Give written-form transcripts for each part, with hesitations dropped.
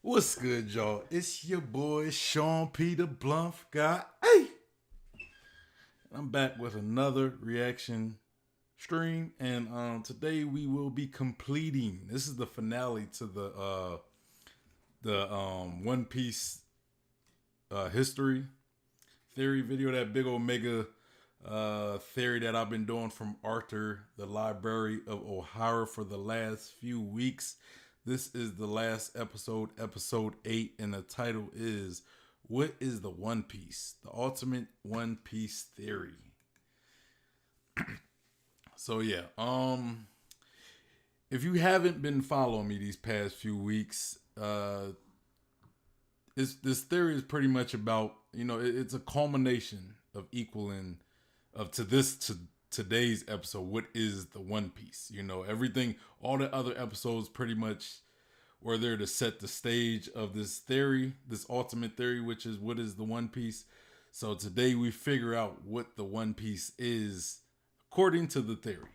What's good, y'all? It's your boy Sean P. the Blunt guy. Hey, I'm back with another reaction stream, and today we will be completing. This is the finale to the One Piece history theory video. That big old mega theory that I've been doing from Artur, the Library of Ohara, for the last few weeks. This is the last episode, episode 8, and the title is "What is the One Piece? The Ultimate One Piece Theory." So yeah, if you haven't been following me these past few weeks, this theory is pretty much about, it's a culmination of equaling of to today's episode. What is the One Piece? Everything, all the other episodes pretty much were there to set the stage of this theory, this ultimate theory, which is what is the One Piece. So today we figure out what the One Piece is according to the theory.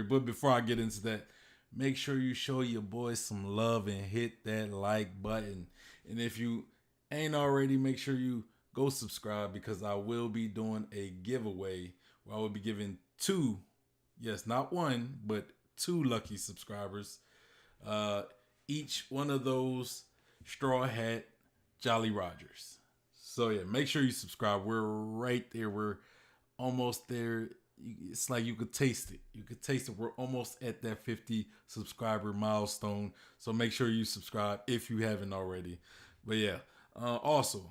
But before I get into that, make sure you show your boys some love and hit that like button. And if you ain't already, make sure you go subscribe, because I will be doing a giveaway where I will be giving two, yes, not one, but two lucky subscribers, each one of those Straw Hat Jolly Rogers. So yeah, make sure you subscribe. We're right there. We're almost there. It's like you could taste it. We're almost at that 50 subscriber milestone. So make sure you subscribe if you haven't already. But yeah, also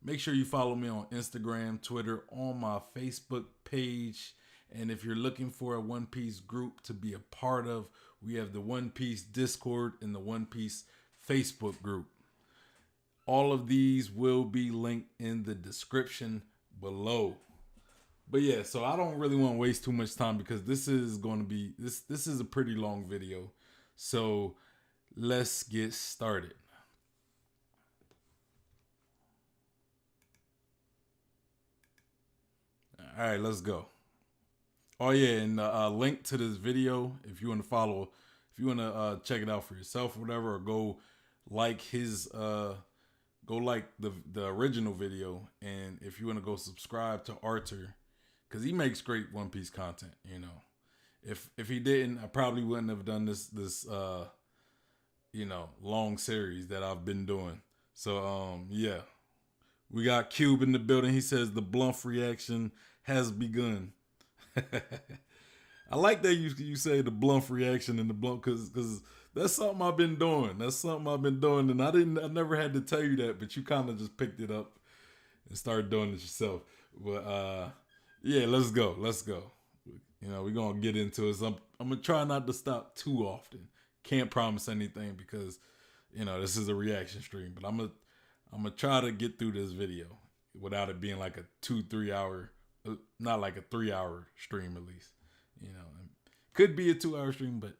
make sure you follow me on Instagram, Twitter, on my Facebook page. And if you're looking for a One Piece group to be a part of, we have the One Piece Discord and the One Piece Facebook group. All of these will be linked in the description below. But yeah, so I don't really want to waste too much time, because this is going to be, this is a pretty long video. So let's get started. All right, let's go. Oh yeah, and link to this video if you want to follow, if you want to check it out for yourself or whatever, or go like his go like the original video. And if you want to go subscribe to Artur, because he makes great One Piece content. If he didn't, I probably wouldn't have done this long series that I've been doing. So yeah, we got Cube in the building. He says the blunt reaction has begun. I like that you say the blunt reaction and the blunt, because that's something I've been doing. And I never had to tell you that, but you kind of just picked it up and started doing it yourself. But yeah, let's go. We're gonna get into it. So I'm gonna try not to stop too often. Can't promise anything, because this is a reaction stream. But I'm gonna try to get through this video without it being like a 2-3 hour, not like a 3 hour stream at least. Could be a 2 hour stream, but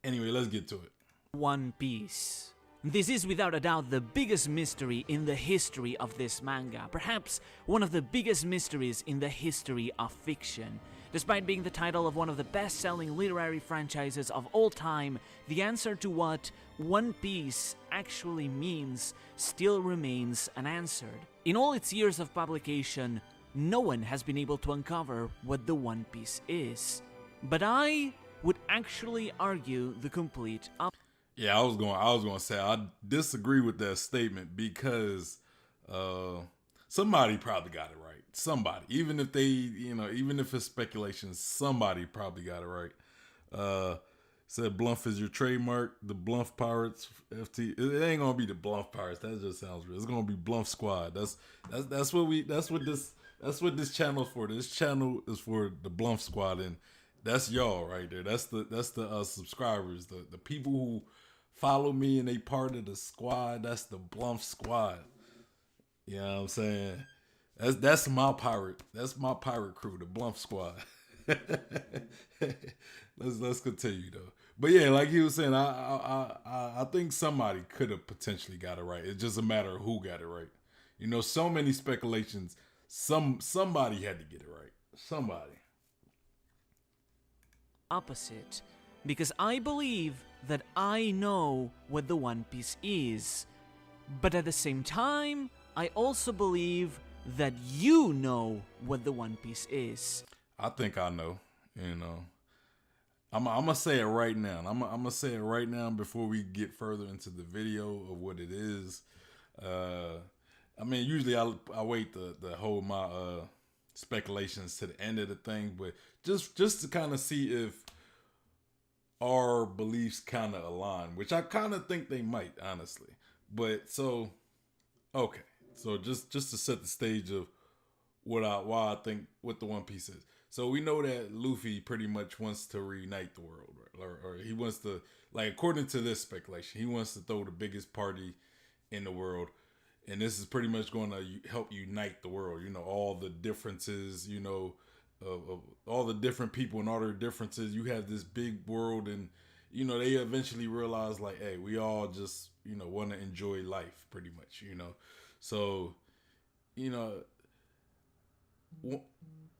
Anyway, let's get to it. One Piece. This is without a doubt the biggest mystery in the history of this manga, perhaps one of the biggest mysteries in the history of fiction. Despite being the title of one of the best-selling literary franchises of all time, the answer to what One Piece actually means still remains unanswered. In all its years of publication, no one has been able to uncover what the One Piece is. But I would actually argue the complete opposite. Yeah, I was going to say I disagree with that statement, because somebody probably got it right. Somebody, even if even if it's speculation, somebody probably got it right. Said Bluff is your trademark. The Bluff Pirates FT. It ain't gonna be the Bluff Pirates. That just sounds real. It's gonna be Bluff Squad. That's what this channel is for. This channel is for the Bluff Squad, and that's y'all right there. That's the subscribers, the people who follow me and they part of the squad. That's the Bluff Squad. You know what I'm saying? That's my pirate. That's my pirate crew, the Bluff Squad. Let's continue though. But yeah, like he was saying, I think somebody could have potentially got it right. It's just a matter of who got it right. So many speculations. Somebody had to get it right. Somebody. Opposite, because I believe that I know what the One Piece is. But at the same time, I also believe that you know what the One Piece is. I think I know, I'm gonna say it right now. I'm gonna say it right now before we get further into the video of what it is. I mean, usually I wait to hold my speculations to the end of the thing, but just to kind of see if our beliefs kind of align, which I kind of think they might, honestly. But so, okay, so just to set the stage of why I think what the One Piece is. So we know that Luffy pretty much wants to reunite the world, right? Or he wants to, like, according to this speculation, he wants to throw the biggest party in the world. And this is pretty much going to help unite the world. All the differences, of all the different people and all their differences. You have this big world, and, they eventually realize, like, hey, we all just, want to enjoy life pretty much, So,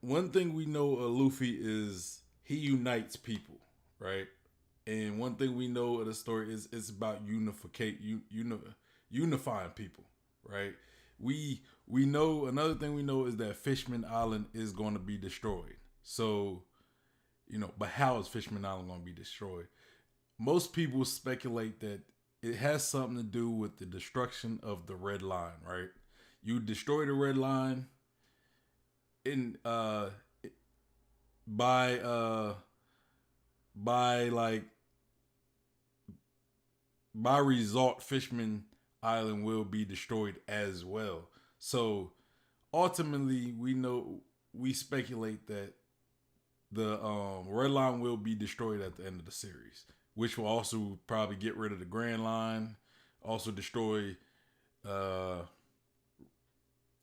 one thing we know of Luffy is he unites people, right? And one thing we know of the story is it's about unifying people, right? We know, another thing we know is that Fishman Island is going to be destroyed. So, but how is Fishman Island going to be destroyed? Most people speculate that it has something to do with the destruction of the Red Line, right? You destroy the Red Line by result, Fishman Island will be destroyed as well. So ultimately, we speculate that the Red Line will be destroyed at the end of the series, which will also probably get rid of the Grand Line, also destroy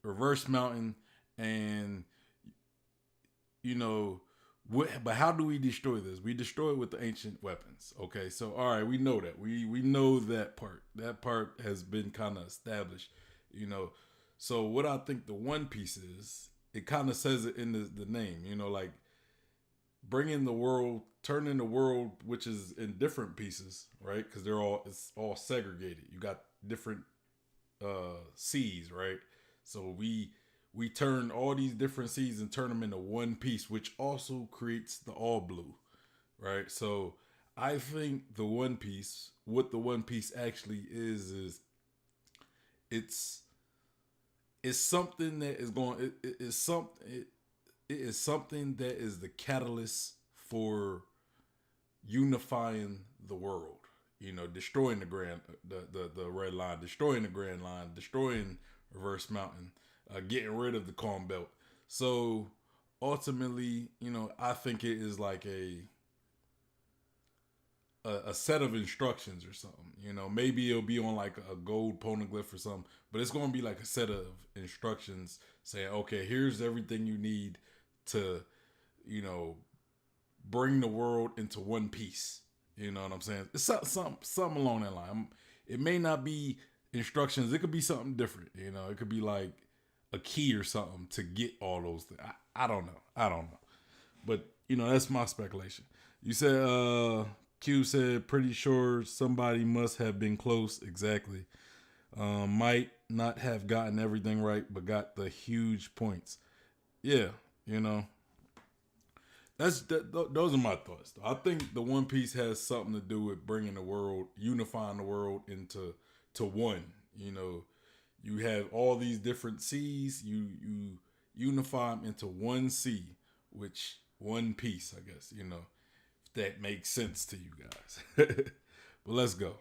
Reverse Mountain, and but how do we destroy this? We destroy it with the ancient weapons. Okay, so all right, we know that. We know that part. That part has been kind of established, So what I think the One Piece is, it kind of says it in the name, like bringing the world, turning the world, which is in different pieces, right? Because it's all segregated. You got different seas, right? So we turn all these different seas and turn them into one piece, which also creates the all blue, right? So I think what the One Piece actually is it's something that is going. It is something that is the catalyst for unifying the world. Destroying the Red Line, destroying the Grand Line, destroying Reverse Mountain, getting rid of the Calm Belt. So ultimately, I think it is like a set of instructions or something. Maybe it'll be on like a gold poneglyph or something, but it's going to be like a set of instructions saying, okay, here's everything you need to, bring the world into one piece. You know what I'm saying? It's something along that line. It may not be instructions. It could be something different. It could be like a key or something to get all those things. I don't know. But, that's my speculation. You said, Q said, pretty sure somebody must have been close. Exactly. Might not have gotten everything right, but got the huge points. Yeah, those are my thoughts. I think the One Piece has something to do with bringing the world, unifying the world into one. You have all these different seas. You unify them into one sea, which One Piece, I guess. If that makes sense to you guys. But let's go.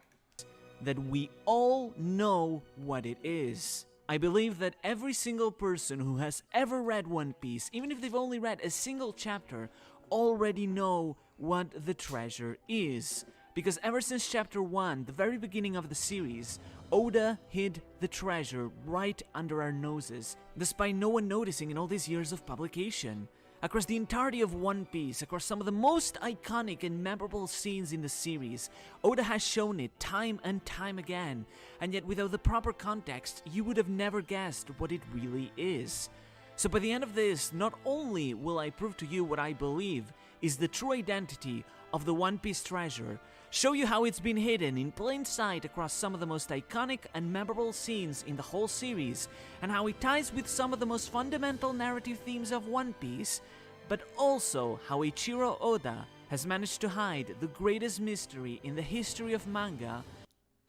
That we all know what it is. I believe that every single person who has ever read One Piece, even if they've only read a single chapter, already know what the treasure is. Because ever since chapter 1, the very beginning of the series, Oda hid the treasure right under our noses, despite no one noticing in all these years of publication. Across the entirety of One Piece, across some of the most iconic and memorable scenes in the series, Oda has shown it time and time again, and yet without the proper context, you would have never guessed what it really is. So by the end of this, not only will I prove to you what I believe is the true identity of the One Piece treasure, show you how it's been hidden in plain sight across some of the most iconic and memorable scenes in the whole series, and how it ties with some of the most fundamental narrative themes of One Piece, but also how Eiichiro Oda has managed to hide the greatest mystery in the history of manga.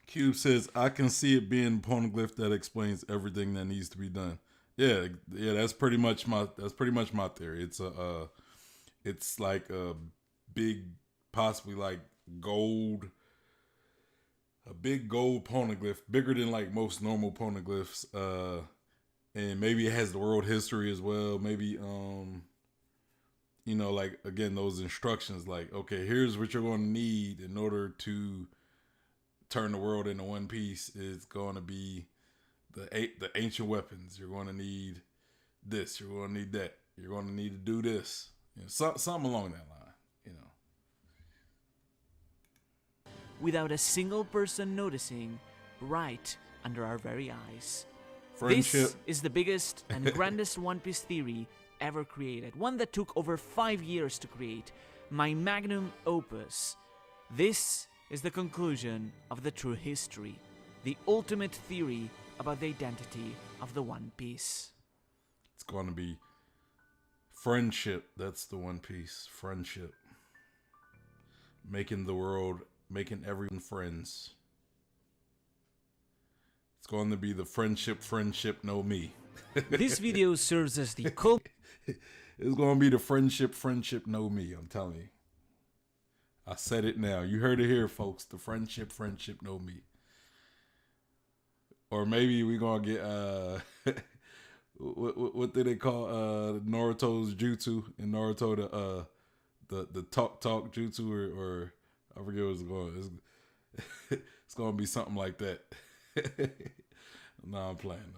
Cube says, I can see it being a poneglyph that explains everything that needs to be done. Yeah, that's pretty much my theory. It's like a big, possibly like a big gold poneglyph, bigger than like most normal poneglyphs. And maybe it has the world history as well. Maybe like, again, those instructions, like, okay, here's what you're going to need in order to turn the world into one piece. It's going to be the ancient weapons. You're going to need this. You're going to need that. You're going to need to do this. Something along that line. Without a single person noticing, right under our very eyes. Friendship. This is the biggest and grandest One Piece theory ever created, one that took over 5 years to create, my magnum opus. This is the conclusion of the true history, the ultimate theory about the identity of the One Piece. It's going to be friendship. That's the One Piece. Friendship. Making the world, making everyone friends. It's going to be the friendship know me. This video serves as the It's going to be the friendship know me. I'm telling you. I said it now. You heard it here, folks. The friendship know me. Or maybe we're going to get, what do they call Naruto's jutsu in Naruto, the talk jutsu, or I forget what it's going. It's going to be something like that. No, I'm playing.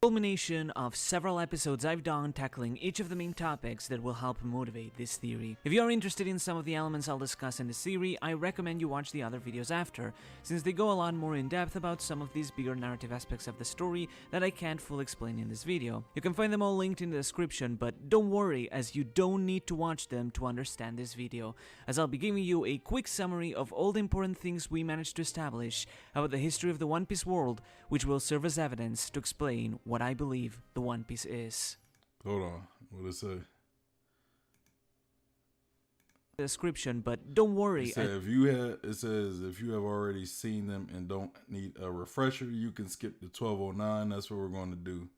Culmination of several episodes I've done tackling each of the main topics that will help motivate this theory. If you are interested in some of the elements I'll discuss in this theory, I recommend you watch the other videos after, since they go a lot more in depth about some of these bigger narrative aspects of the story that I can't fully explain in this video. You can find them all linked in the description, but don't worry, as you don't need to watch them to understand this video, as I'll be giving you a quick summary of all the important things we managed to establish about the history of the One Piece world, which will serve as evidence to explain what I believe the One Piece is. Hold on, what did it say? Description, but don't worry. It says if you have already seen them and don't need a refresher, you can skip the 1209. That's what we're going to do.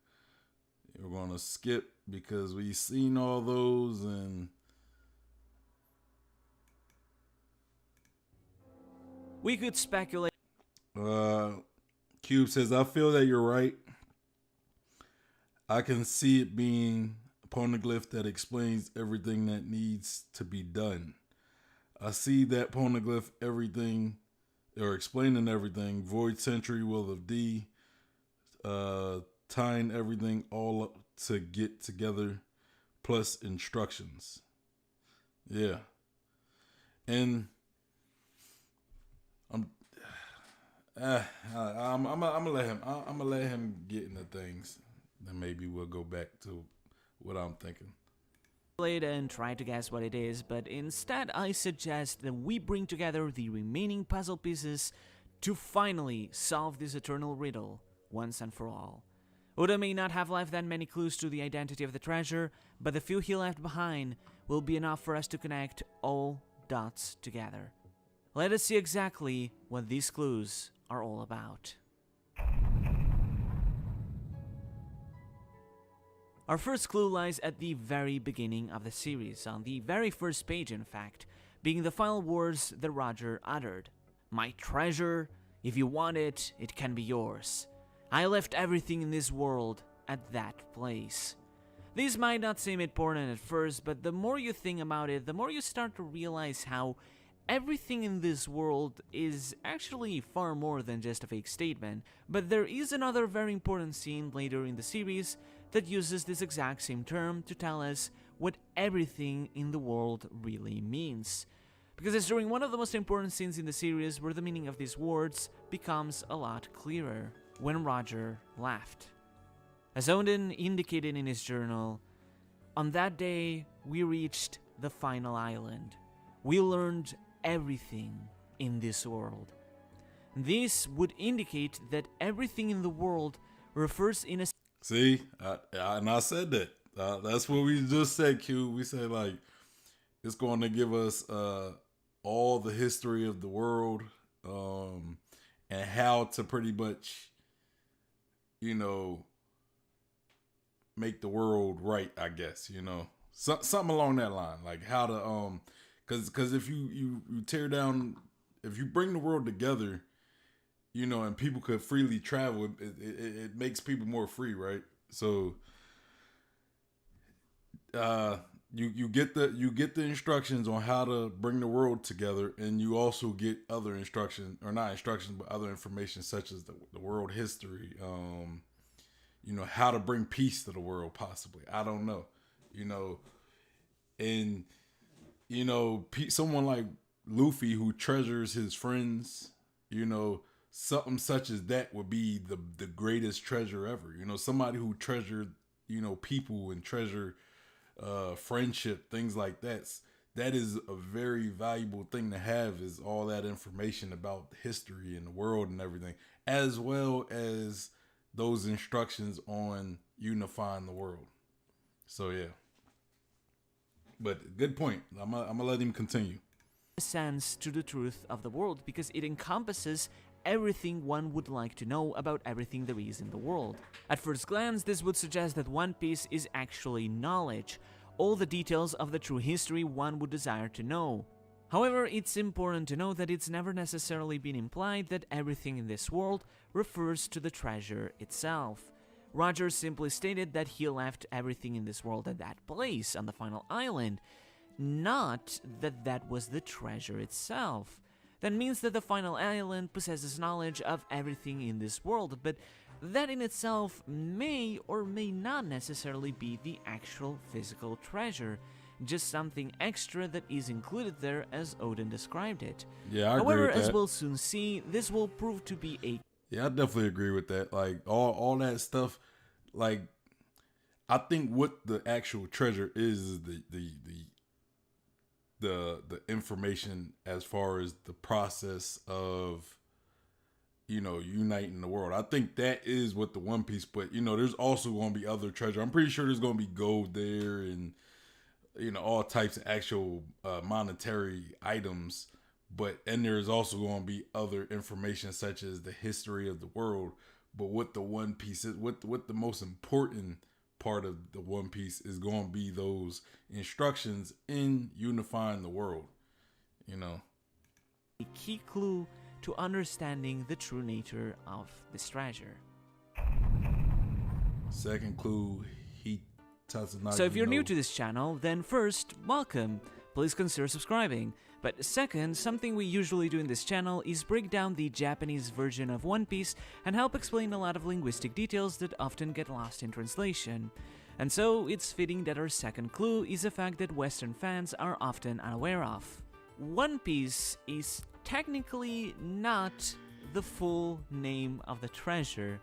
We're going to skip because we've seen all those, and we could speculate. Cube says, I feel that you're right. I can see it being a poneglyph that explains everything that needs to be done. I see that poneglyph everything, or explaining everything. Void Century, Will of D, tying everything all up to get together, plus instructions. Yeah. And I'm gonna let him get into things. Then maybe we'll go back to what I'm thinking. And try to guess what it is, but instead I suggest that we bring together the remaining puzzle pieces to finally solve this eternal riddle once and for all. Oda may not have left that many clues to the identity of the treasure, but the few he left behind will be enough for us to connect all dots together. Let us see exactly what these clues are all about. Our first clue lies at the very beginning of the series, on the very first page in fact, being the final words that Roger uttered. My treasure, if you want it, it can be yours. I left everything in this world at that place. These might not seem important at first, but the more you think about it, the more you start to realize how everything in this world is actually far more than just a fake statement. But there is another very important scene later in the series that uses this exact same term to tell us what everything in the world really means. Because it's during one of the most important scenes in the series where the meaning of these words becomes a lot clearer, when Roger laughed. As Oden indicated in his journal, on that day we reached the final island. we learned everything in this world. This would indicate that everything in the world refers in a... See, and I said that. That's what we just said, Q. We said, like, it's going to give us all the history of the world, and how to pretty much, make the world right, I guess, something along that line, like how to, because if you tear down, if you bring the world together, and people could freely travel, it makes people more free, right? So, you get the instructions on how to bring the world together, and you also get other instructions, or not instructions, but other information such as the world history, how to bring peace to the world, possibly. I don't know, and someone like Luffy who treasures his friends, something such as that would be the greatest treasure ever. Somebody who treasured, people and treasure friendship, things like that. That is a very valuable thing to have, is all that information about history and the world and everything, as well as those instructions on unifying the world. So yeah. But good point. I'm gonna let him continue. Sense to the truth of the world, because it encompasses everything one would like to know about everything there is in the world. At first glance, this would suggest that One Piece is actually knowledge, all the details of the true history one would desire to know. However, it's important to know that it's never necessarily been implied that everything in this world refers to the treasure itself. Roger simply stated that he left everything in this world at that place on the final island, not that that was the treasure itself. That means that the final island possesses knowledge of everything in this world, but that in itself may or may not necessarily be the actual physical treasure, just something extra that is included there as Odin described it. Yeah, I agree However, with that. as we'll soon see, this will prove to be a... Yeah, I definitely agree with that. Like all that stuff, like I think what the actual treasure is the information as far as the process of uniting the world. I think that is what the One Piece, but there's also going to be other treasure. I'm pretty sure there's going to be gold there, and all types of actual monetary items, and there's also going to be other information such as the history of the world. But what the One Piece is, what the most important part of the One Piece is going to be those instructions in unifying the world, a key clue to understanding the true nature of this treasure. Second clue, Hitatsunagi. So if you're new to this channel, then first, welcome. Please consider subscribing. But second, something we usually do in this channel is break down the Japanese version of One Piece and help explain a lot of linguistic details that often get lost in translation. And so, it's fitting that our second clue is a fact that Western fans are often unaware of. One Piece is technically not the full name of the treasure.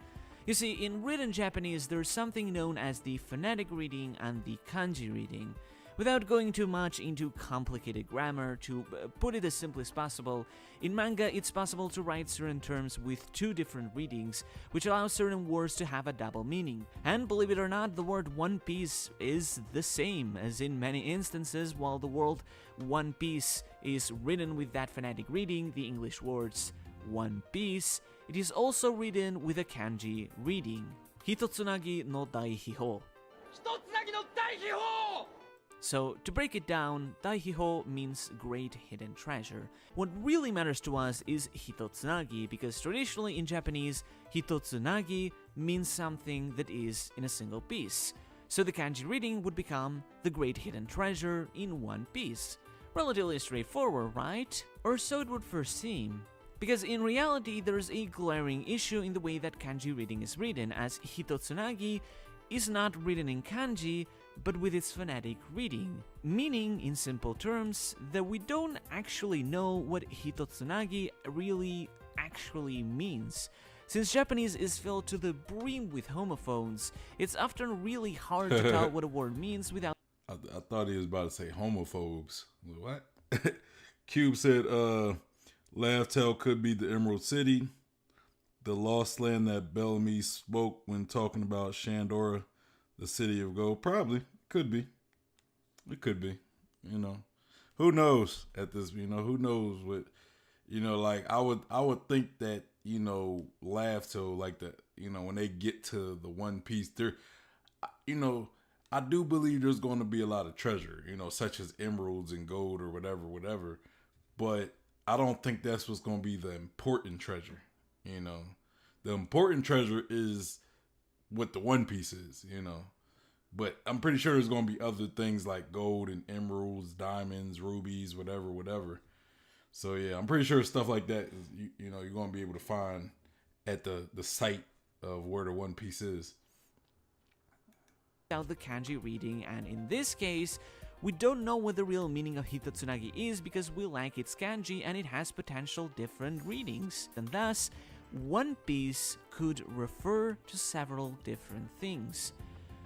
You see, in written Japanese, there's something known as the phonetic reading and the kanji reading. Without going too much into complicated grammar, to put it as simply as possible, in manga it's possible to write certain terms with two different readings, which allows certain words to have a double meaning. And believe it or not, the word One Piece is the same, as in many instances, while the word One Piece is written with that phonetic reading, the English words One Piece, it is also written with a kanji reading. Hitotsunagi no Daihiho. So, to break it down, Daihiho means great hidden treasure. What really matters to us is Hitotsunagi, because traditionally in Japanese, Hitotsunagi means something that is in a single piece. So the kanji reading would become the great hidden treasure in one piece. Relatively straightforward, right? Or so it would first seem. Because in reality, there's a glaring issue in the way that kanji reading is written, as Hitotsunagi is not written in kanji, but with its phonetic reading, meaning, in simple terms, that we don't actually know what Hitotsunagi really actually means. Since Japanese is filled to the brim with homophones, it's often really hard to tell what a word means without... I thought he was about to say homophobes. What? Cube said, Laugh Tale could be the Emerald City, the lost land that Bellamy spoke when talking about Shandora, the city of gold. Probably. Could be. It could be. You know. Who knows at this, who knows what, like I would think that, Laugh Tale, like that, when they get to the One Piece, there, you know, I do believe there's going to be a lot of treasure, such as emeralds and gold or whatever. But I don't think that's what's going to be the important treasure. The important treasure is what the One Piece is. But I'm pretty sure there's going to be other things like gold and emeralds, diamonds, rubies, whatever. So yeah, I'm pretty sure stuff like that is, you're going to be able to find at the site of where the One Piece is. Out the kanji reading, and in this case, we don't know what the real meaning of Hitotsunagi is because we lack its kanji and it has potential different readings, and thus, One Piece could refer to several different things.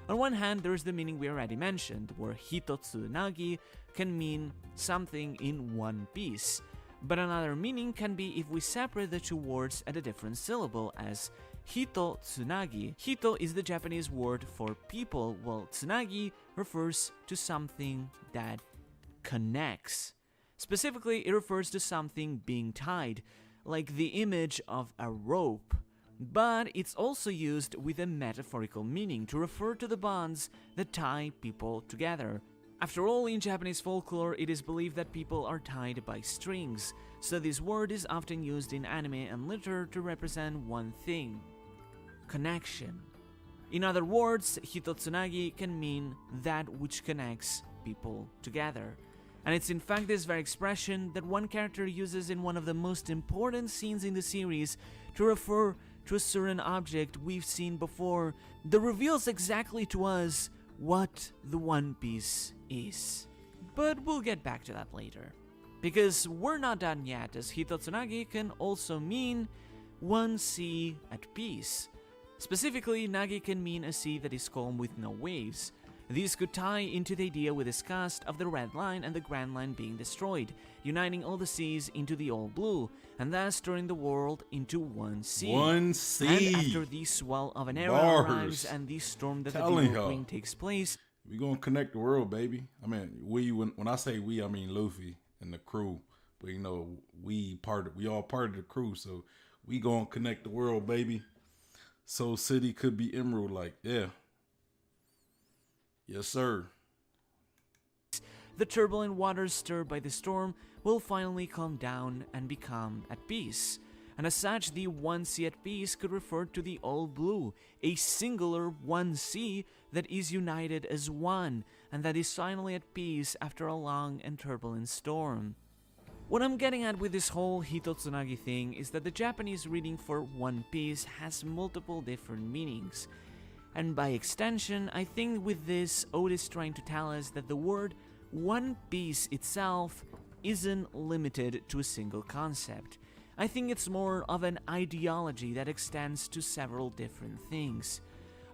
On one hand, there's the meaning we already mentioned, where Hitotsunagi can mean something in one piece, but another meaning can be if we separate the two words at a different syllable as Hito Tsunagi. Hito is the Japanese word for people, while Tsunagi refers to something that connects. Specifically, it refers to something being tied, like the image of a rope. But it's also used with a metaphorical meaning to refer to the bonds that tie people together. After all, in Japanese folklore, it is believed that people are tied by strings, so this word is often used in anime and literature to represent one thing: connection. In other words, Hitotsunagi can mean that which connects people together. And it's in fact this very expression that one character uses in one of the most important scenes in the series to refer to a certain object we've seen before that reveals exactly to us what the One Piece is. But we'll get back to that later. Because we're not done yet, as Hitotsunagi can also mean one sea at peace. Specifically, Nagi can mean a sea that is calm with no waves. These could tie into the idea we discussed of the Red Line and the Grand Line being destroyed, uniting all the seas into the All Blue, and thus turning the world into one sea. One sea! And after the swell of an era Bars. arrives and the storm that Telling the Devil Queen y'all. takes place, We gonna connect the world, baby. I mean, when I say we, I mean Luffy and the crew. But we all part of the crew, so we gonna connect the world, baby. Soul City could be emerald, like, yeah. Yes, sir. the turbulent waters stirred by the storm will finally calm down and become at peace. And as such, the one sea at peace could refer to the All Blue, a singular one sea that is united as one, and that is finally at peace after a long and turbulent storm. What I'm getting at with this whole Hitotsunagi thing is that the Japanese reading for One Piece has multiple different meanings. And by extension, I think with this, Oda is trying to tell us that the word One Piece itself isn't limited to a single concept. I think it's more of an ideology that extends to several different things.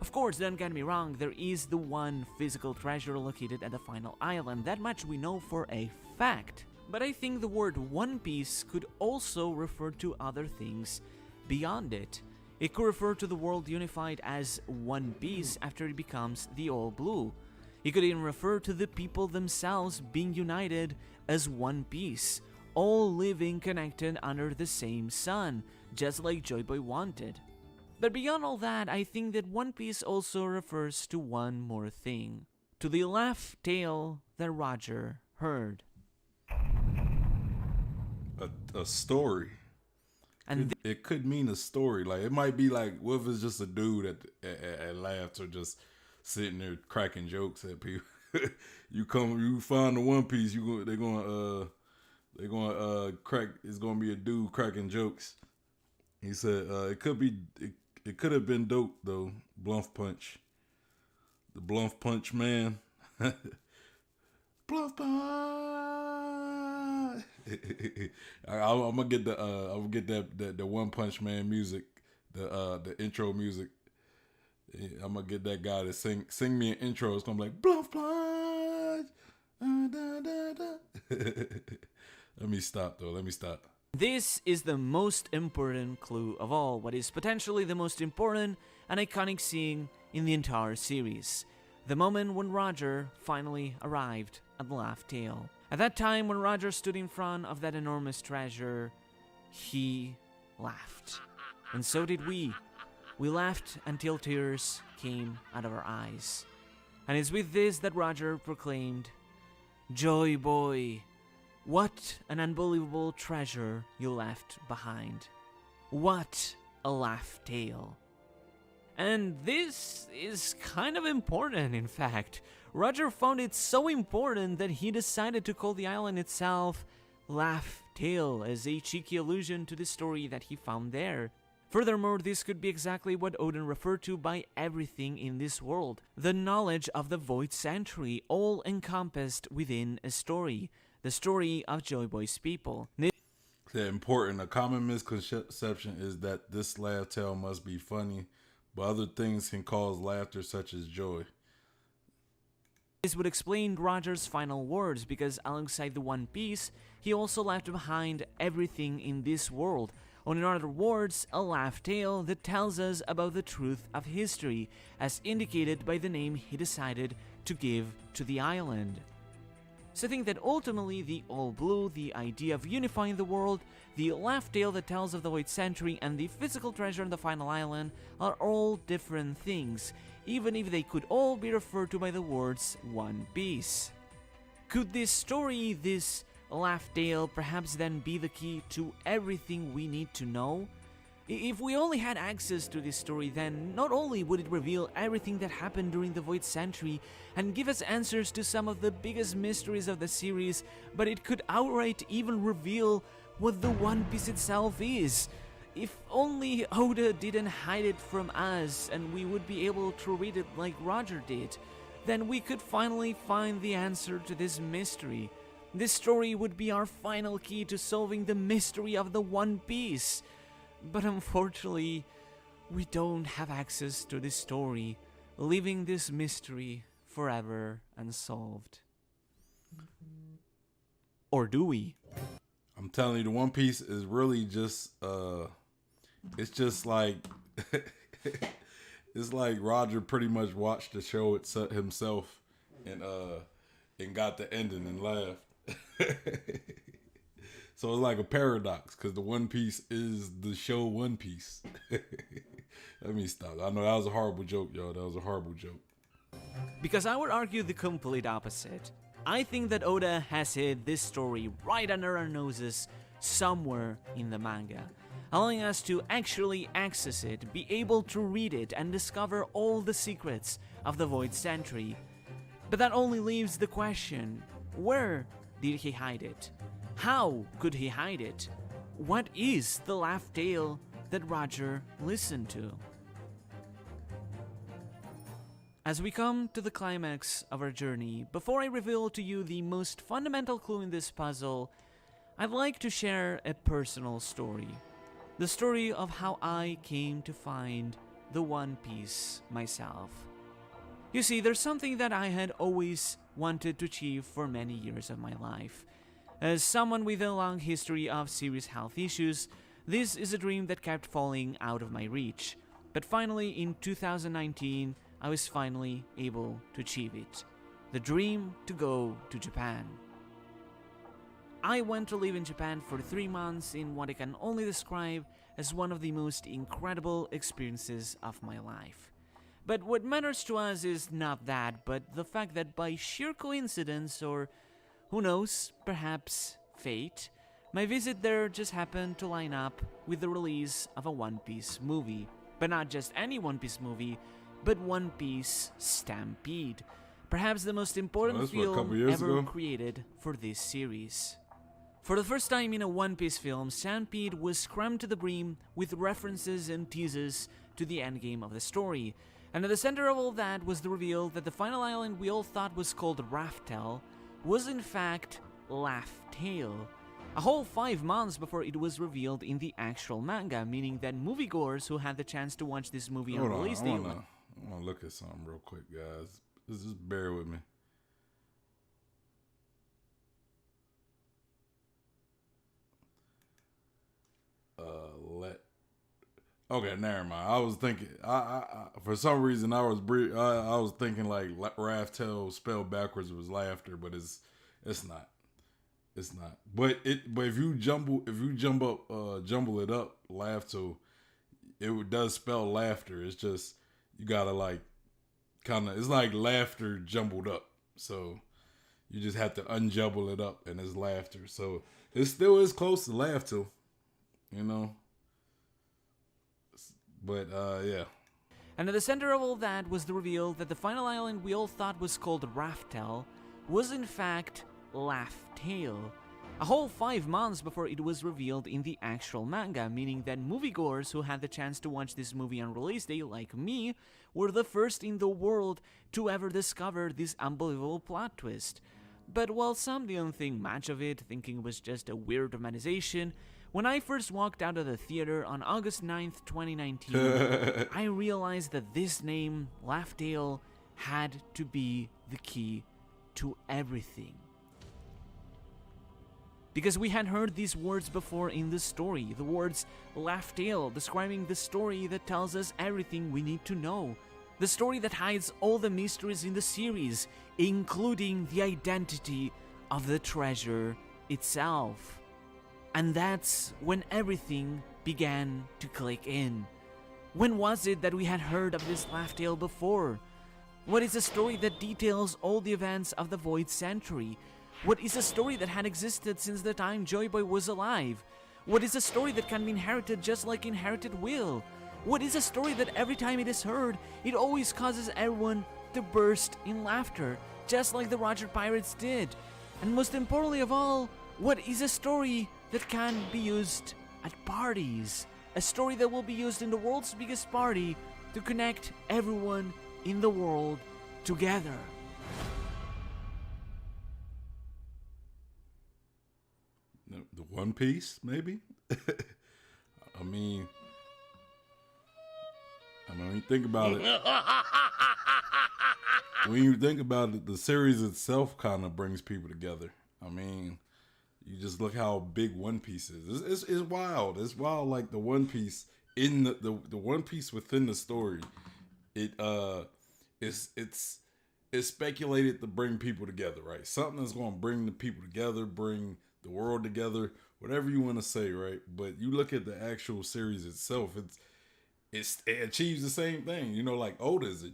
Of course, don't get me wrong, there is the one physical treasure located at the final island, that much we know for a fact. But I think the word One Piece could also refer to other things beyond it. It could refer to the world unified as one piece after it becomes the All Blue. It could even refer to the people themselves being united as one piece, all living connected under the same sun, just like Joy Boy wanted. But beyond all that, I think that One Piece also refers to one more thing, to the laugh tale that Roger heard. A story. And It could mean a story. Like, it might be like, what if it's just a dude at laughs or just sitting there cracking jokes at people. You find the One Piece, they're gonna crack. It's gonna be a dude cracking jokes. He said it could have been dope though. Bluff Punch, the Bluff Punch man. Bluff Punch. I'm gonna get the One Punch Man music, the intro music. I'm gonna get that guy to sing me an intro. It's gonna be like Bluff Punch. Let me stop, though. Let me stop. This is the most important clue of all, what is potentially the most important and iconic scene in the entire series. The moment when Roger finally arrived at the Laugh Tale. At that time, when Roger stood in front of that enormous treasure, he laughed. And so did we. We laughed until tears came out of our eyes. And it's with this that Roger proclaimed, "Joy boy, what an unbelievable treasure you left behind. What a laugh tale." And this is kind of important, in fact. Roger found it so important that he decided to call the island itself Laugh Tale, as a cheeky allusion to the story that he found there. Furthermore, this could be exactly what Odin referred to by everything in this world. The knowledge of the Void Century, all encompassed within a story. The story of Joy Boy's people. Important. A common misconception is that this laugh tale must be funny, but other things can cause laughter, such as joy. This would explain Roger's final words, because alongside the One Piece, he also left behind everything in this world. Or in other words, a laugh tale that tells us about the truth of history, as indicated by the name he decided to give to the island. So I think that ultimately the All Blue, the idea of unifying the world, the laugh tale that tells of the Void Century, and the physical treasure on the final island are all different things, even if they could all be referred to by the words One Piece. Could this story, this laugh tale, perhaps then be the key to everything we need to know? If we only had access to this story, then not only would it reveal everything that happened during the Void Century and give us answers to some of the biggest mysteries of the series, but it could outright even reveal what the One Piece itself is. If only Oda didn't hide it from us and we would be able to read it like Roger did, then we could finally find the answer to this mystery. This story would be our final key to solving the mystery of the One Piece. But unfortunately, we don't have access to this story, leaving this mystery forever unsolved. Or do we? I'm telling you, the One Piece is really just, it's just like, it's like Roger pretty much watched the show himself and got the ending and laughed. So it's like a paradox, because the One Piece is the show One Piece. Let me stop. I know that was a horrible joke, y'all. That was a horrible joke. Because I would argue the complete opposite. I think that Oda has hid this story right under our noses somewhere in the manga, allowing us to actually access it, be able to read it, and discover all the secrets of the Void Century. But that only leaves the question, where did he hide it? How could he hide it? What is the laugh tale that Roger listened to? As we come to the climax of our journey, before I reveal to you the most fundamental clue in this puzzle, I'd like to share a personal story. The story of how I came to find the One Piece myself. You see, there's something that I had always wanted to achieve for many years of my life. As someone with a long history of serious health issues, this is a dream that kept falling out of my reach. But finally, in 2019, I was finally able to achieve it. The dream to go to Japan. I went to live in Japan for 3 months in what I can only describe as one of the most incredible experiences of my life. But what matters to us is not that, but the fact that by sheer coincidence, or who knows, perhaps fate, my visit there just happened to line up with the release of a One Piece movie. But not just any One Piece movie, but One Piece Stampede. Perhaps the most important film ever created for this series. For the first time in a One Piece film, Stampede was crammed to the brim with references and teases to the endgame of the story. And at the center of all that was the reveal that the final island we all thought was called Raftel was in fact Laugh Tale. A whole 5 months before it was revealed in the actual manga, meaning that moviegoers who had the chance to watch this movie on release day. I want to look at something real quick, guys. Just bear with me. let. Okay, never mind. I was thinking. I for some reason I was thinking like Raftel spelled backwards was laughter, but it's not. It's not. But if you jumble it up, laughter, it does spell laughter. It's just you gotta like kind of. It's like laughter jumbled up. So you just have to unjumble it up, and it's laughter. So it still is close to laughter, you know. But yeah. And at the center of all that was the reveal that the final island we all thought was called Raftel was in fact Laugh-Tale. A whole 5 months before it was revealed in the actual manga, meaning that moviegoers who had the chance to watch this movie on release day, like me, were the first in the world to ever discover this unbelievable plot twist. But while some didn't think much of it, thinking it was just a weird dramatization, when I first walked out of the theater on August 9th, 2019, I realized that this name, Laugh-Tale, had to be the key to everything. Because we had heard these words before in the story, the words Laugh-Tale, describing the story that tells us everything we need to know. The story that hides all the mysteries in the series, including the identity of the treasure itself. And that's when everything began to click in. When was it that we had heard of this Laugh-Tale before? What is a story that details all the events of the Void Century? What is a story that had existed since the time Joy Boy was alive? What is a story that can be inherited just like inherited will? What is a story that every time it is heard, it always causes everyone to burst in laughter, just like the Roger Pirates did? And most importantly of all, what is a story that can be used at parties? A story that will be used in the world's biggest party to connect everyone in the world together. The One Piece, maybe? I mean, when you think about it, the series itself kind of brings people together. I mean, you just look how big One Piece is. It's wild. It's wild. Like the One Piece in the One Piece within the story, it's speculated to bring people together, right? Something that's going to bring the people together, bring the world together, whatever you want to say, right? But you look at the actual series itself, it achieves the same thing. You know, like Oda's a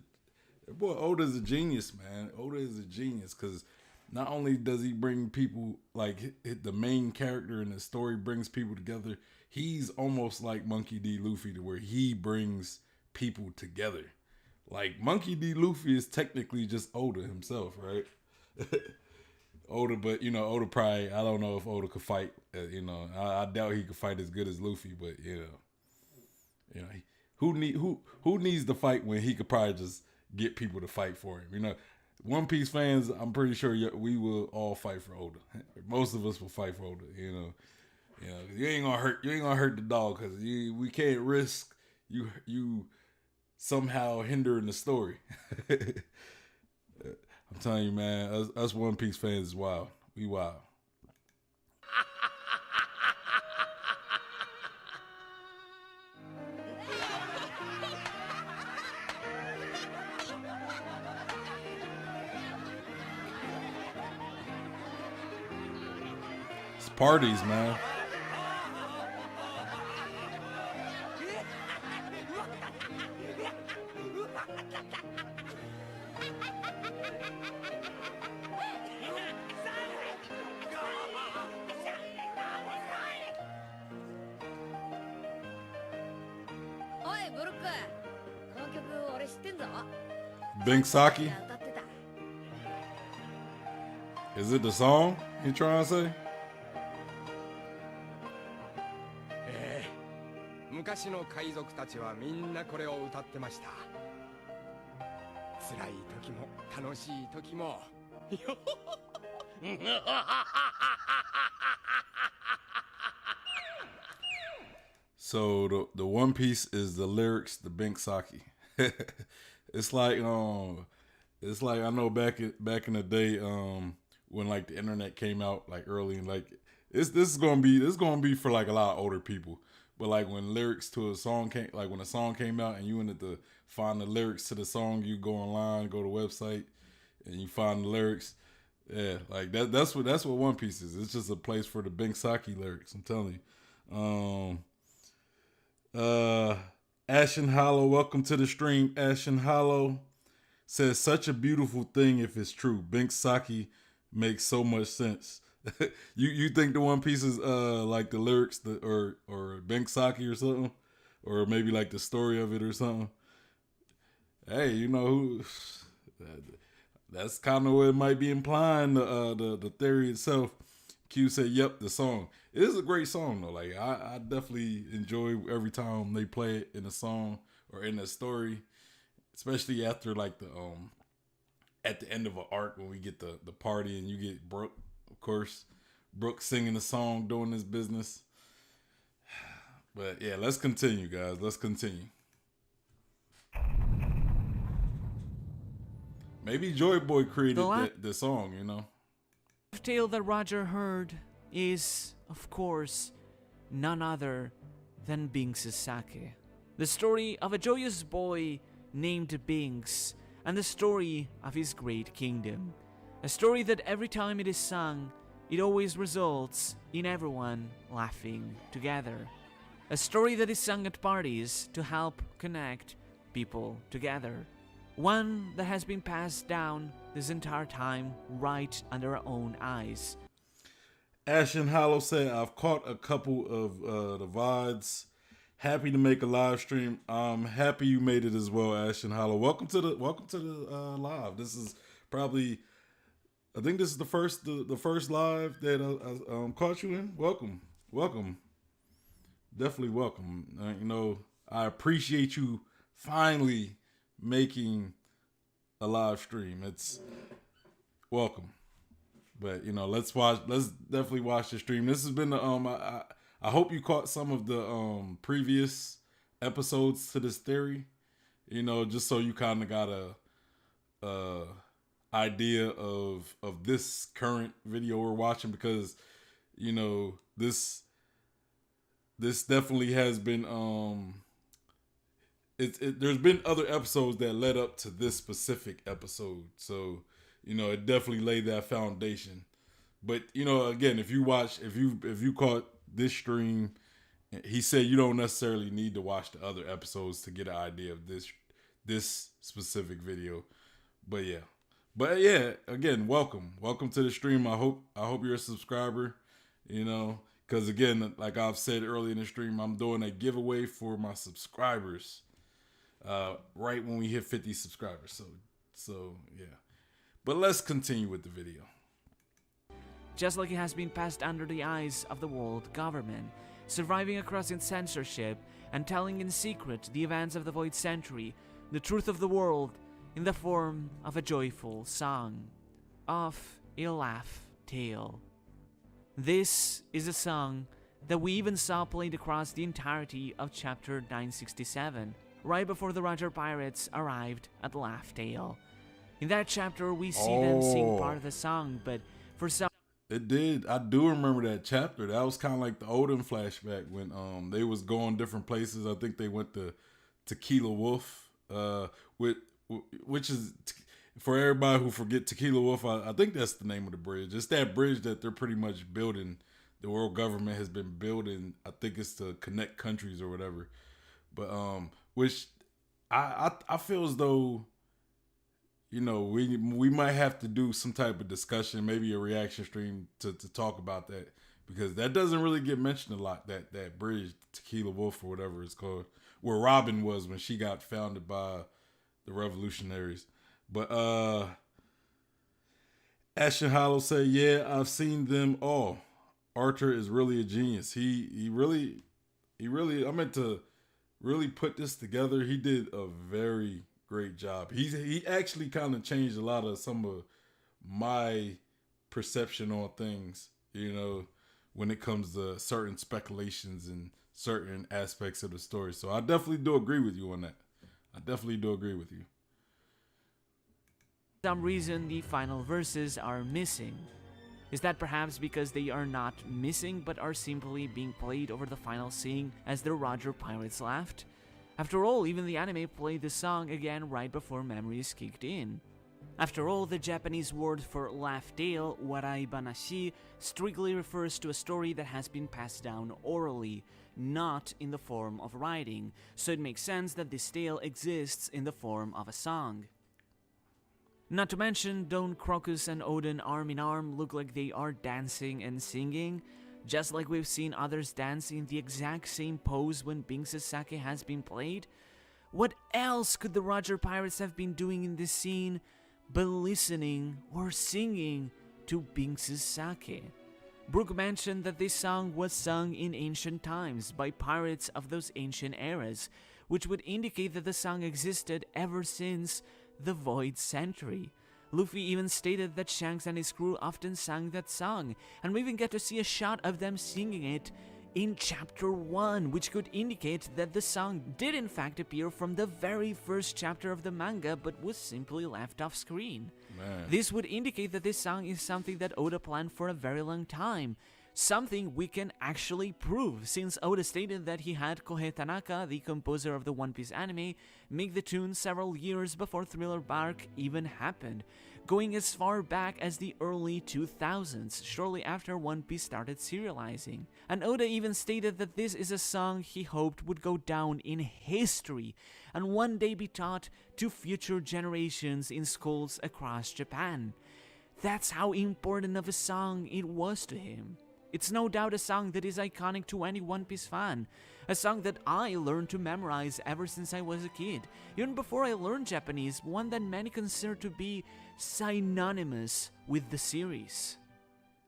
genius, man. Oda is a genius because not only does he bring people, like the main character in the story brings people together, he's almost like Monkey D. Luffy to where he brings people together. Like Monkey D. Luffy is technically just Oda himself, right? Oda, but Oda probably, I don't know if Oda could fight. I doubt he could fight as good as Luffy, but who needs to fight when he could probably just get people to fight for him? One Piece fans, I'm pretty sure we will all fight for Oda. Most of us will fight for Oda. You ain't gonna hurt the dog because we can't risk you somehow hindering the story. I'm telling you, man, us One Piece fans is wild. We wild. It's parties, man. Binks Sake? Is it the song you trying to say? 昔の海賊たちはみんなこれを歌ってました。辛い時も楽しい時も。So the One Piece is the lyrics to Binks Sake. It's like I know back in the day when like the internet came out like early and like this is gonna be for like a lot of older people. But like when lyrics to a song came, like when a song came out and you wanted to find the lyrics to the song, you go online, go to the website, and you find the lyrics. Yeah, like that's what One Piece is. It's just a place for the Binks Sake lyrics. I'm telling you. Ashen Hollow, welcome to the stream. Ashen Hollow says such a beautiful thing if it's true. Binks Sake makes so much sense. you think the One Piece is like the lyrics or Binks Sake or something, or maybe like the story of it or something. Hey, you know who? That's kind of what it might be implying. The theory itself. Q said, "Yep, the song. It is a great song though. Like I definitely enjoy every time they play it in a song or in a story, especially after like the at the end of an arc when we get the party and you get Brooke, of course, Brooke singing the song, doing his business. But yeah, let's continue, guys. Let's continue. Maybe Joy Boy created the song, you know. The tale that Roger heard is, of course, none other than Binks Sake. The story of a joyous boy named Binks and the story of his great kingdom. A story that every time it is sung, it always results in everyone laughing together. A story that is sung at parties to help connect people together. One that has been passed down this entire time right under our own eyes. Ashen Hollow said, I've caught a couple of the VODs. Happy to make a live stream. I'm happy you made it as well, Ashen Hollow. Welcome to the live. This is probably, I think this is the first live that I caught you in. Welcome. Definitely welcome. You know, I appreciate you finally making a live stream. It's welcome. But you know, let's definitely watch the stream. This has been the I hope you caught some of the previous episodes to this theory. You know, just so you kind of got a idea of this current video we're watching, because you know, this definitely has been there's been other episodes that led up to this specific episode. So, you know, it definitely laid that foundation. But, you know, again, if you caught this stream, he said you don't necessarily need to watch the other episodes to get an idea of this specific video. But yeah, again, welcome to the stream. I hope you're a subscriber, you know, because again, like I've said earlier in the stream, I'm doing a giveaway for my subscribers right when we hit 50 subscribers. So yeah. But let's continue with the video. Just like it has been passed under the eyes of the world government, surviving across its censorship and telling in secret the events of the Void Century, the truth of the world, in the form of a joyful song, of a laugh tale. This is a song that we even saw played across the entirety of chapter 967, right before the Roger Pirates arrived at Laugh Tale. In that chapter, we see them sing part of the song, but for some... It did. I do remember that chapter. That was kind of like the Odin flashback when they was going different places. I think they went to Tequila Wolf, which is, for everybody who forget Tequila Wolf, I think that's the name of the bridge. It's that bridge that they're pretty much building. The world government has been building. I think it's to connect countries or whatever. But which I feel as though, you know, we might have to do some type of discussion, maybe a reaction stream to talk about that, because that doesn't really get mentioned a lot. That bridge, Tequila Wolf or whatever it's called, where Robin was when she got founded by the revolutionaries. But Ashen Hollow said, yeah, I've seen them all. Artur is really a genius. He really I meant to really put this together. He did a very great job. He actually kind of changed a lot of some of my perception on things, you know, when it comes to certain speculations and certain aspects of the story. So I definitely do agree with you on that. I definitely do agree with you. For some reason, the final verses are missing. Is that perhaps because they are not missing but are simply being played over the final scene as the Roger Pirates left? After all, even the anime played the song again right before memories kicked in. After all, the Japanese word for laugh tale, warai banashi, strictly refers to a story that has been passed down orally, not in the form of writing, so it makes sense that this tale exists in the form of a song. Not to mention, don't Crocus and Odin arm in arm look like they are dancing and singing? Just like we've seen others dance in the exact same pose when Binks Sake has been played? What else could the Roger Pirates have been doing in this scene but listening or singing to Binks Sake? Brooke mentioned that this song was sung in ancient times by pirates of those ancient eras, which would indicate that the song existed ever since the Void Century. Luffy even stated that Shanks and his crew often sang that song, and we even get to see a shot of them singing it in Chapter 1, which could indicate that the song did in fact appear from the very first chapter of the manga, but was simply left off screen. Man. This would indicate that this song is something that Oda planned for a very long time, something we can actually prove, since Oda stated that he had Kohei Tanaka, the composer of the One Piece anime, make the tune several years before Thriller Bark even happened, going as far back as the early 2000s, shortly after One Piece started serializing. And Oda even stated that this is a song he hoped would go down in history and one day be taught to future generations in schools across Japan. That's how important of a song it was to him. It's no doubt a song that is iconic to any One Piece fan, a song that I learned to memorize ever since I was a kid, even before I learned Japanese, one that many consider to be synonymous with the series.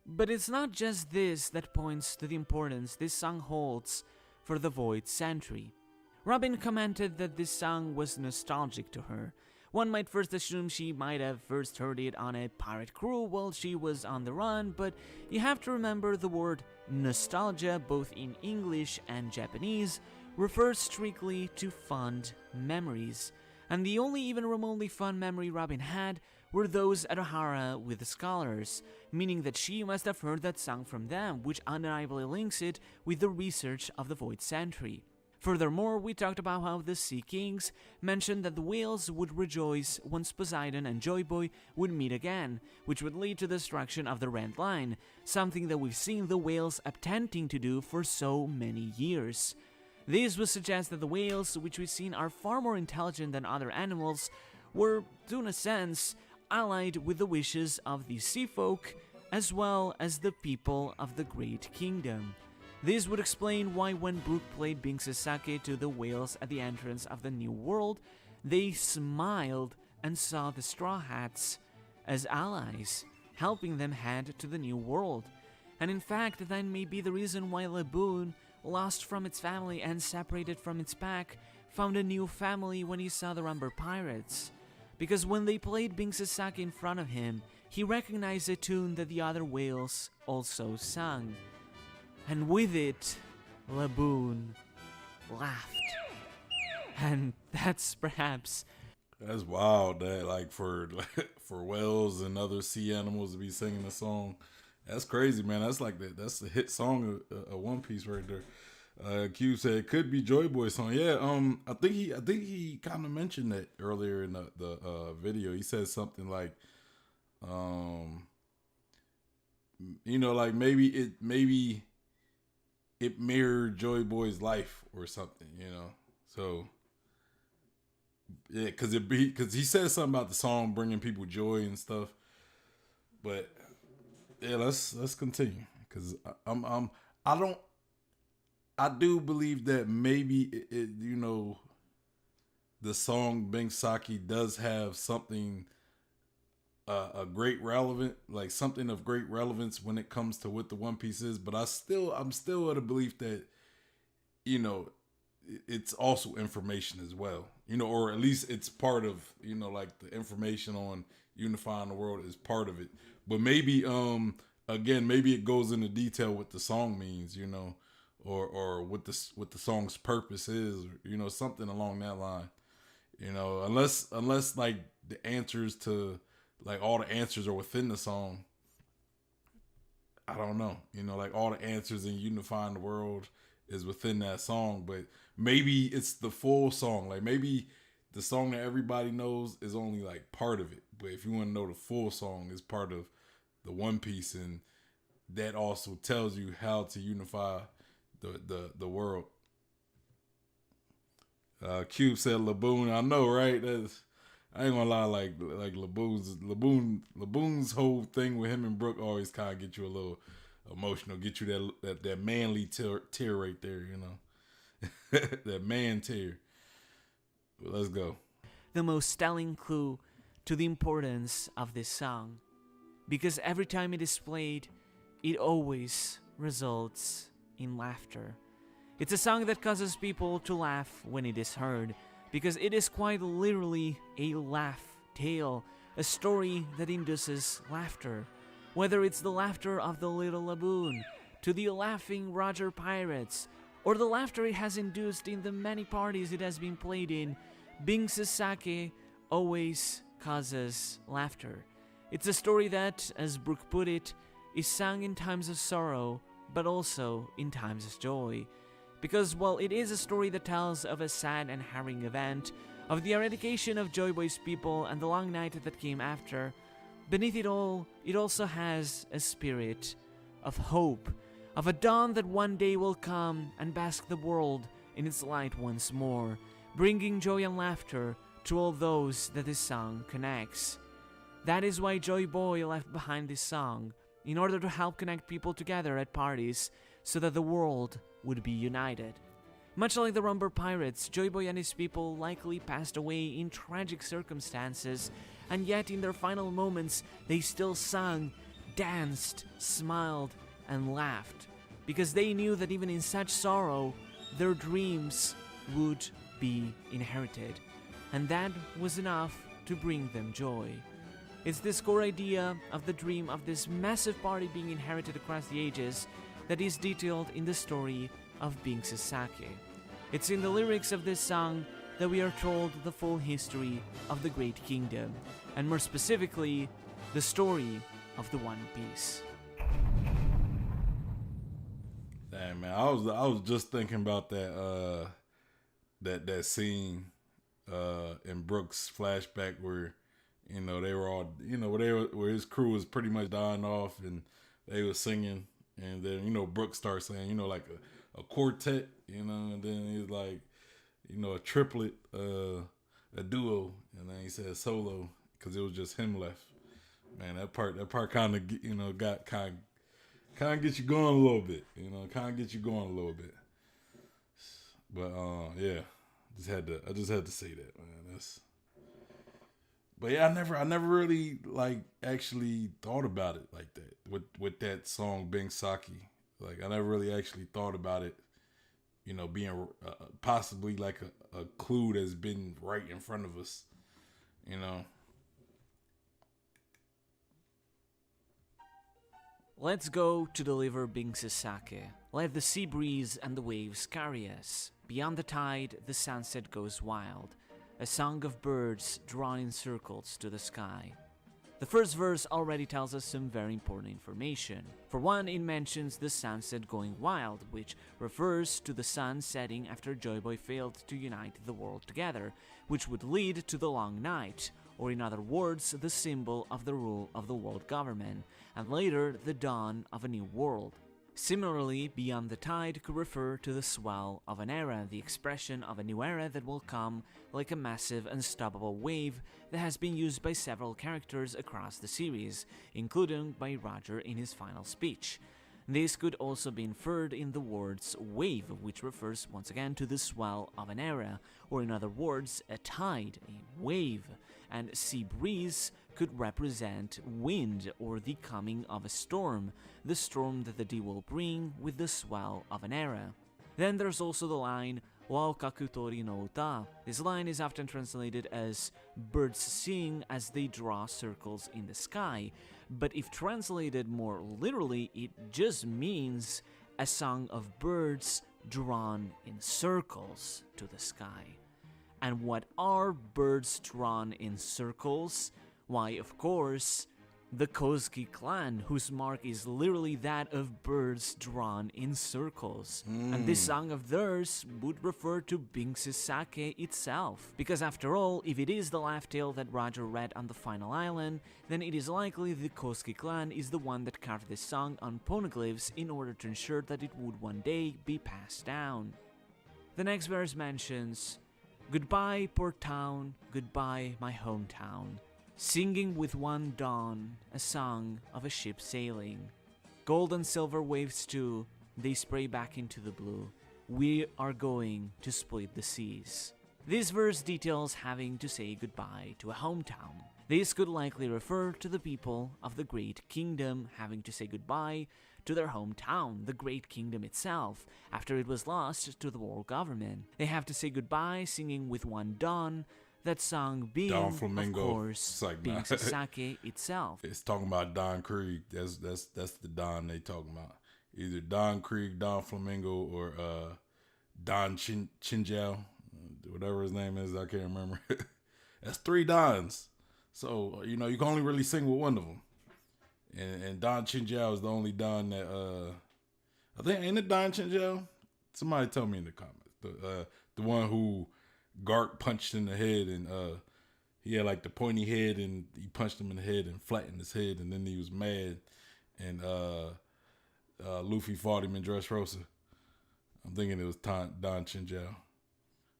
But it's not just this that points to the importance this song holds for the Void Century. Robin commented that this song was nostalgic to her. One might first assume she might have first heard it on a pirate crew while she was on the run, but you have to remember the word nostalgia, both in English and Japanese, refers strictly to fond memories. And the only even remotely fond memory Robin had were those at Ohara with the scholars, meaning that she must have heard that song from them, which undeniably links it with the research of the Void Century. Furthermore, we talked about how the Sea Kings mentioned that the whales would rejoice once Poseidon and Joy Boy would meet again, which would lead to the destruction of the Red Line, something that we've seen the whales attempting to do for so many years. This would suggest that the whales, which we've seen are far more intelligent than other animals, were, to in a sense, allied with the wishes of the sea folk, as well as the people of the Great Kingdom. This would explain why when Brook played Binks Sake to the whales at the entrance of the New World, they smiled and saw the Straw Hats as allies, helping them head to the New World. And in fact, that may be the reason why Laboon, lost from its family and separated from its pack, found a new family when he saw the Rumber Pirates. Because when they played Binks Sake in front of him, he recognized a tune that the other whales also sang. And with it, Laboon laughed. And that's perhaps... That's wild that, like, for whales and other sea animals to be singing a song. That's crazy, man. That's like that's the hit song of One Piece right there. Q said it could be Joy Boy's song. Yeah, I think he kind of mentioned that earlier in the video. He said something like, like maybe it mirrored Joy Boy's life or something, So yeah, because he said something about the song bringing people joy and stuff. But yeah, let's continue, because I do believe that maybe the song Binks Sake does have something a great relevant, like something of great relevance when it comes to what the One Piece is. But I'm still of the belief that it's also information as well, or at least it's part of like the information on unifying the world is part of it. But maybe again, maybe it goes into detail what the song means, or what the song's purpose is, or, something along that line, unless like the answers to, like, all the answers are within the song. I don't know, you know, like all the answers in unifying the world is within that song, but maybe it's the full song. Like maybe the song that everybody knows is only like part of it, but if you want to know the full song, is part of the One Piece, and that also tells you how to unify the world. Cube said Laboon. I know, right? I ain't gonna lie, like Laboon's whole thing with him and Brook always kind of get you a little emotional, get you that manly tear right there, you know, that man tear. But let's go. The most telling clue to the importance of this song, because every time it is played, it always results in laughter. It's a song that causes people to laugh when it is heard, because it is quite literally a laugh tale, a story that induces laughter. Whether it's the laughter of the little Laboon, to the laughing Roger Pirates, or the laughter it has induced in the many parties it has been played in, Binks Sake always causes laughter. It's a story that, as Brooke put it, is sung in times of sorrow, but also in times of joy. Because while it is a story that tells of a sad and harrowing event, of the eradication of Joy Boy's people and the long night that came after, beneath it all, it also has a spirit of hope, of a dawn that one day will come and bask the world in its light once more, bringing joy and laughter to all those that this song connects. That is why Joy Boy left behind this song, in order to help connect people together at parties, so that the world would be united. Much like the Rumber Pirates, Joy Boy and his people likely passed away in tragic circumstances, and yet in their final moments they still sung, danced, smiled, and laughed, because they knew that even in such sorrow, their dreams would be inherited, and that was enough to bring them joy. It's this core idea of the dream of this massive party being inherited across the ages that is detailed in the story of Binks Sake. It's in the lyrics of this song that we are told the full history of the Great Kingdom, and more specifically, the story of the One Piece. Damn, man, I was just thinking about that scene in Brooks' flashback where, you know, they were all, you know, where his crew was pretty much dying off and they were singing, and then, you know, Brooks starts saying, you know, like a quartet, you know, and then he's like, you know, a triplet, a duo, and then he said solo because it was just him left. Man, that part kind of, you know, got kind of get you going a little bit, you know, But yeah, I just had to say that, man. But yeah, I never really like actually thought about it like that with that song Binks Sake. Like I never really actually thought about it, you know, being possibly like a clue that's been right in front of us, you know. Let's go to deliver Binks Sake. Let the sea breeze and the waves carry us. Beyond the tide, the sunset goes wild. A song of birds drawn in circles to the sky. The first verse already tells us some very important information. For one, it mentions the sunset going wild, which refers to the sun setting after Joy Boy failed to unite the world together, which would lead to the long night, or in other words, the symbol of the rule of the world government, and later the dawn of a new world. Similarly, beyond the tide could refer to the swell of an era, the expression of a new era that will come like a massive unstoppable wave that has been used by several characters across the series, including by Roger in his final speech. This could also be inferred in the words wave, which refers once again to the swell of an era, or in other words, a tide, a wave, and sea breeze could represent wind or the coming of a storm, the storm that the day will bring with the swell of an era. Then there's also the line Waokaku tori no uta. This line is often translated as birds sing as they draw circles in the sky, but if translated more literally, it just means a song of birds drawn in circles to the sky. And what are birds drawn in circles? Why, of course, The Kozuki clan, whose mark is literally that of birds drawn in circles. And this song of theirs would refer to Binks Sake itself, because after all, if it is the laugh tale that Roger read on the final island, then it is likely the Kozuki clan is the one that carved this song on poneglyphs in order to ensure that it would one day be passed down. The next verse mentions, "Goodbye, port town, goodbye, my hometown. Singing with one dawn, a song of a ship sailing. Gold and silver waves too, they spray back into the blue. We are going to split the seas." This verse details having to say goodbye to a hometown. This could likely refer to the people of the Great Kingdom having to say goodbye to their hometown, the Great Kingdom itself, after it was lost to the world government. They have to say goodbye singing with one dawn, that song being, Don Flamingo. of course, It's like, Binks Sake itself. It's talking about Don Krieg. That's the Don they talking about. Either Don Krieg, Don Flamingo, or Don Chinjiao, whatever his name is. I can't remember. That's 3 Dons. So, you know, you can only really sing with one of them. And Don Chinjiao is the only Don that, I think, ain't it Don Chinjiao? Somebody tell me in the comments. The one who Gark punched in the head, and he had like the pointy head, and he punched him in the head and flattened his head, and then he was mad, and Luffy fought him in Dressrosa. I'm thinking it was Don Chinjiao.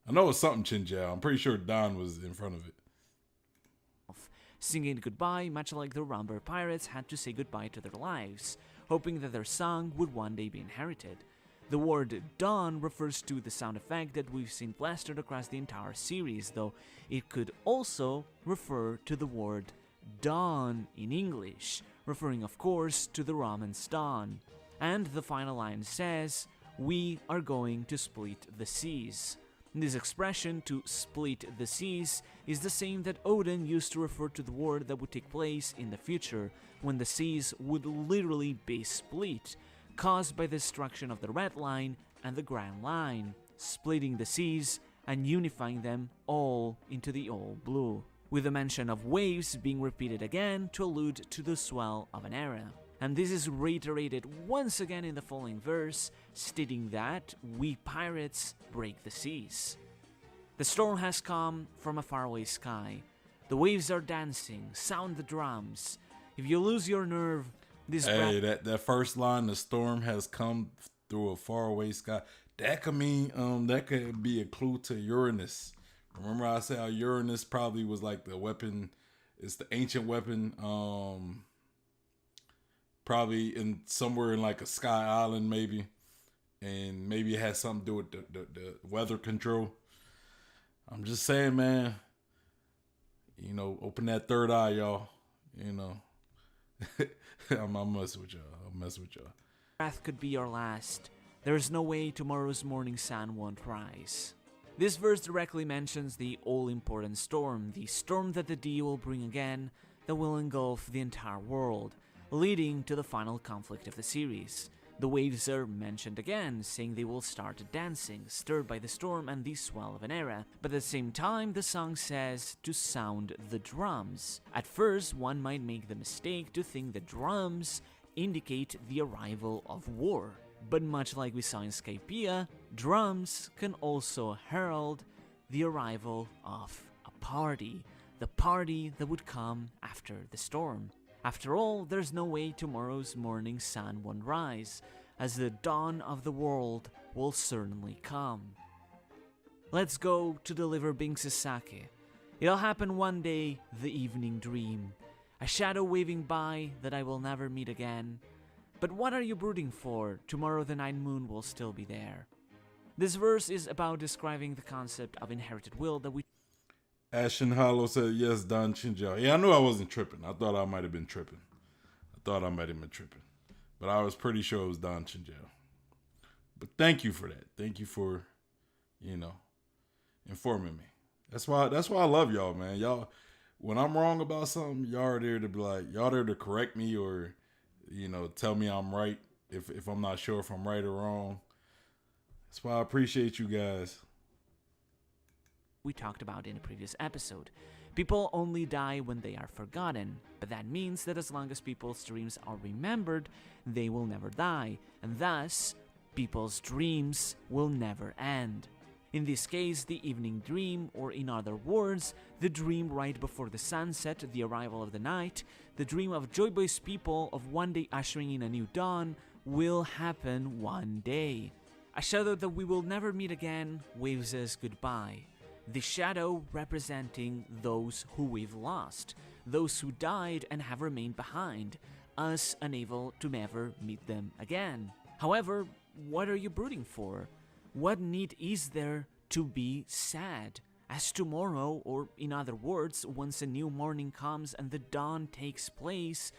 I know it's something Chinjiao. I'm pretty sure Don was in front of it. Singing goodbye, much like the Rumber pirates had to say goodbye to their lives, hoping that their song would one day be inherited. The word dawn refers to the sound effect that we've seen plastered across the entire series, though it could also refer to the word dawn in English, referring of course to the ramen's dawn. And the final line says, "We are going to split the seas." This expression, to split the seas, is the same that Odin used to refer to the war that would take place in the future, when the seas would literally be split, caused by the destruction of the Red Line and the Grand Line, splitting the seas and unifying them all into the All Blue, with the mention of waves being repeated again to allude to the swell of an era. And this is reiterated once again in the following verse, stating that we pirates break the seas. The storm has come from a faraway sky. The waves are dancing, sound the drums. If you lose your nerve, this that first line, the storm has come through a faraway sky. That could mean that could be a clue to Uranus. Remember I said how Uranus probably was like the weapon, it's the ancient weapon, probably in somewhere in like a sky island maybe, and maybe it has something to do with the weather control. I'm just saying, man, you know, open that third eye, y'all, you know. I'm messing with y'all. Breath could be your last. There's no way tomorrow's morning sun won't rise. This verse directly mentions the all-important storm, the storm that the D will bring again, that will engulf the entire world, leading to the final conflict of the series. The waves are mentioned again, saying they will start dancing, stirred by the storm and the swell of an era, but at the same time the song says to sound the drums. At first, one might make the mistake to think the drums indicate the arrival of war, but much like we saw in Skypiea, drums can also herald the arrival of a party, the party that would come after the storm. After all, there's no way tomorrow's morning sun won't rise, as the dawn of the world will certainly come. Let's go to deliver Binks Sake. It'll happen one day, the evening dream. A shadow waving by that I will never meet again. But what are you brooding for? Tomorrow the night moon will still be there. This verse is about describing the concept of inherited will that we... Ashen Hollow said, yes, Don Chinjiao. Yeah, I knew I wasn't tripping. I thought I might have been tripping. But I was pretty sure it was Don Chinjiao. But thank you for that. Thank you for, you know, informing me. That's why I love y'all, man. Y'all, when I'm wrong about something, y'all are there to be like, y'all there to correct me or, you know, tell me I'm right if I'm not sure if I'm right or wrong. That's why I appreciate you guys. we talked about in a previous episode. People only die when they are forgotten, but that means that as long as people's dreams are remembered, they will never die, and thus, people's dreams will never end. In this case, the evening dream, or in other words, the dream right before the sunset, the arrival of the night, the dream of Joy Boy's people of one day ushering in a new dawn, will happen one day. A shadow that we will never meet again waves us goodbye. The shadow representing those who we've lost, those who died and have remained behind, us unable to ever meet them again. However, what are you brooding for? What need is there to be sad? As tomorrow, or in other words, once a new morning comes and the dawn takes place,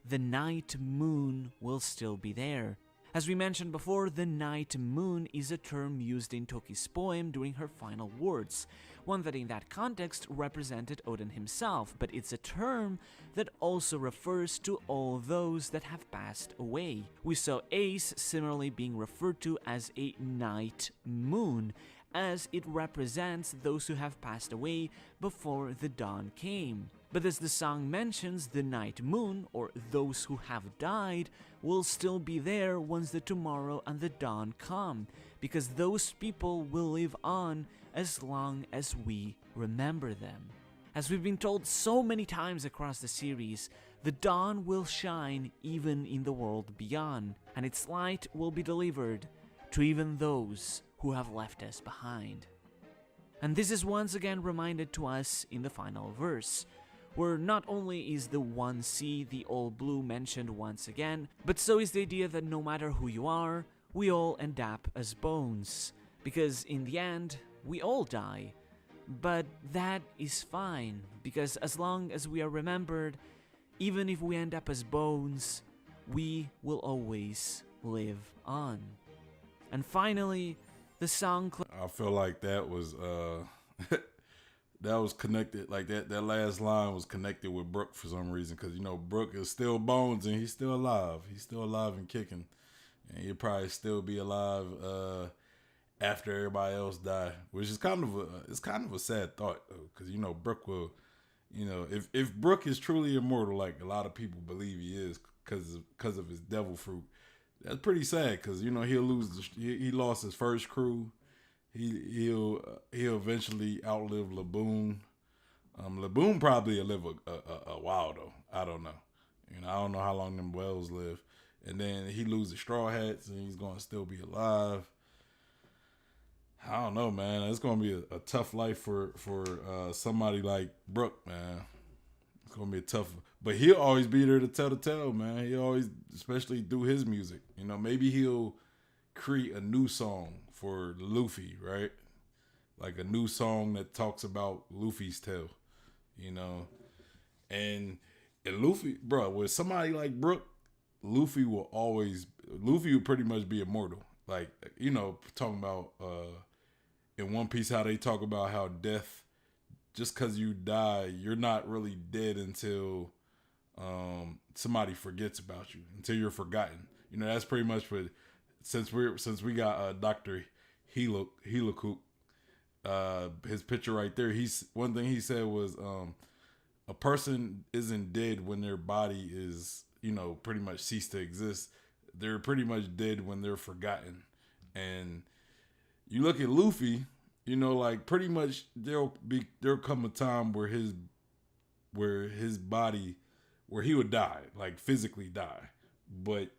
the night moon will still be there. As we mentioned before, the night moon is a term used in Toki's poem during her final words, one that in that context represented Odin himself, but it's a term that also refers to all those that have passed away. We saw Ace similarly being referred to as a night moon, as it represents those who have passed away before the dawn came. But as the song mentions, the night moon, or those who have died, will still be there once the tomorrow and the dawn come, because those people will live on as long as we remember them. As we've been told so many times across the series, the dawn will shine even in the world beyond, and its light will be delivered to even those who have left us behind. And this is once again reminded to us in the final verse, where not only is the one sea, the all blue, mentioned once again, but so is the idea that no matter who you are, we all end up as bones. Because in the end, we all die. But that is fine, because as long as we are remembered, even if we end up as bones, we will always live on. And finally, the song... I feel like that was that was connected, like that last line was connected with Brook for some reason, because you know Brook is still bones and he's still alive and kicking, and he'll probably still be alive after everybody else die, which is kind of a sad thought though, because you know Brook will, you know, if Brook is truly immortal like a lot of people believe he is because of his devil fruit, that's pretty sad, because you know he lost his first crew. He'll eventually outlive Laboon. Laboon probably will live a while though. I don't know. You know, I don't know how long them whales live. And then he loses Straw Hats, and he's gonna still be alive. I don't know, man. It's gonna be a tough life for somebody like Brook, man. It's gonna be a tough, but he'll always be there to tell the tale, man. He always, especially through his music. You know, maybe he'll create a new song for Luffy, right? Like a new song that talks about Luffy's tale, you know. And Luffy, bro, with somebody like Brook, Luffy will pretty much be immortal. Like, you know, talking about in One Piece how they talk about how death, just because you die, you're not really dead until somebody forgets about you, until you're forgotten. You know, that's pretty much what, since we got Dr. Helikook, his picture right there, one thing he said was a person isn't dead when their body is, you know, pretty much ceased to exist. They're pretty much dead when they're forgotten. And you look at Luffy, you know, like pretty much there'll come a time where his body, where he would die, like physically die. But,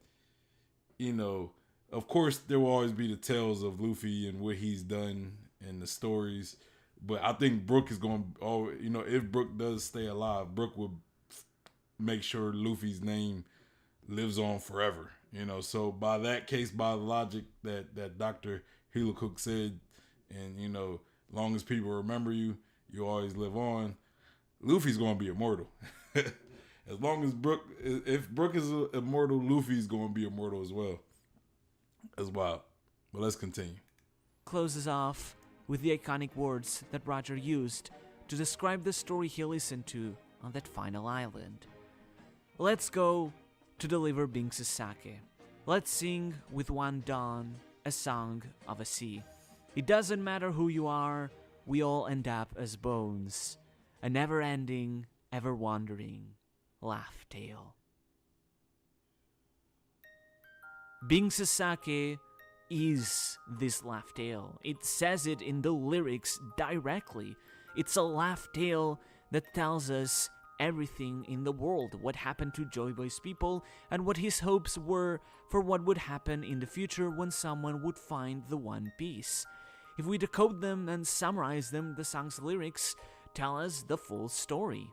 you know, of course there will always be the tales of Luffy and what he's done and the stories. But I think Brook is going to, you know, if Brook does stay alive, Brook will make sure Luffy's name lives on forever. You know, so by that case, by the logic that Dr. Helikook said, and, you know, long as people remember you, you always live on, Luffy's going to be immortal. As long as if Brook is immortal, Luffy's going to be immortal as well. That's wild. But let's continue. Closes off with the iconic words that Roger used to describe the story he listened to on that final island. Let's go to deliver Binks Sake. Let's sing with one dawn a song of a sea. It doesn't matter who you are we all end up as bones, a never-ending, ever-wandering laugh tale. Binks Sake is this laugh tale. It says it in the lyrics directly. It's a laugh tale that tells us everything in the world, what happened to Joy Boy's people, and what his hopes were for what would happen in the future when someone would find the One Piece. If we decode them and summarize them, the song's lyrics tell us the full story.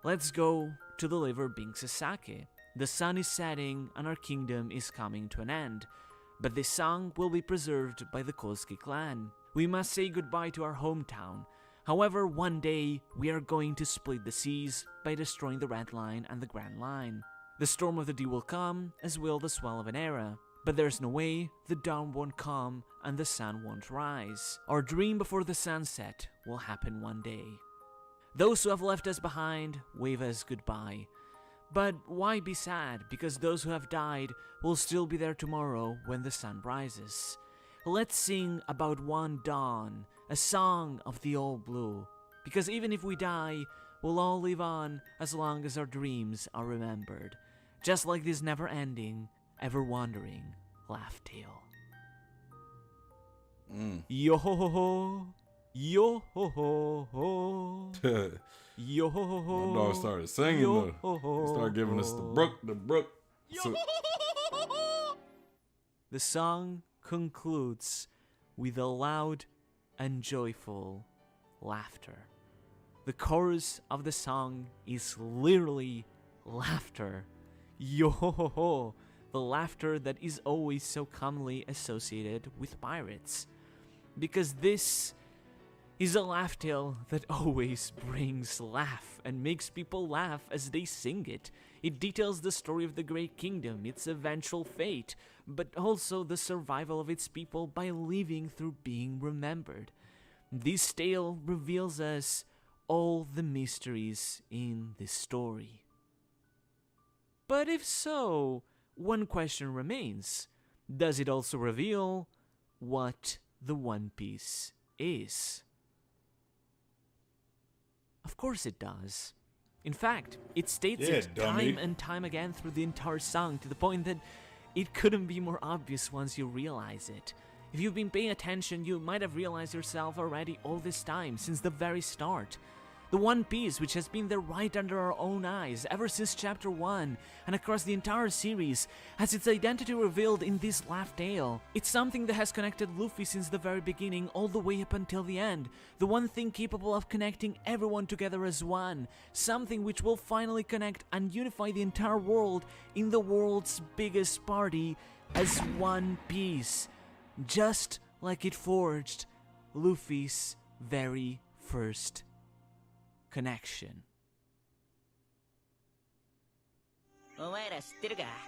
Let's go to deliver Binks Sake. The sun is setting and our kingdom is coming to an end, but this song will be preserved by the Kosuke clan. We must say goodbye to our hometown. However, one day we are going to split the seas by destroying the Red Line and the Grand Line. The storm of the day will come, as will the swell of an era. But there's no way the dawn won't come and the sun won't rise. Our dream before the sunset will happen one day. Those who have left us behind wave us goodbye. But why be sad? Because those who have died will still be there tomorrow when the sun rises. Let's sing about one dawn, a song of the old blue. Because even if we die, we'll all live on as long as our dreams are remembered. Just like this never-ending, ever-wandering laugh tale. Yo-ho-ho-ho, yo-ho-ho-ho, yo-ho-ho-ho. My dog started singing though. He started giving us the brook. So, the song concludes with a loud and joyful laughter. The chorus of the song is literally laughter. Yo-ho-ho-ho. The laughter that is always so commonly associated with pirates. Because this is a laugh tale that always brings laugh and makes people laugh as they sing it. It details the story of the Great Kingdom, its eventual fate, but also the survival of its people by living through being remembered. This tale reveals us all the mysteries in this story. But if so, one question remains. Does it also reveal what the One Piece is? Of course it does. In fact, it states it time and time again through the entire song, to the point that it couldn't be more obvious once you realize it. If you've been paying attention, you might have realized yourself already all this time, since the very start. The One Piece, which has been there right under our own eyes ever since Chapter 1 and across the entire series, has its identity revealed in this laugh tale. It's something that has connected Luffy since the very beginning all the way up until the end. The one thing capable of connecting everyone together as one. Something which will finally connect and unify the entire world in the world's biggest party as One Piece. Just like it forged Luffy's very first connection.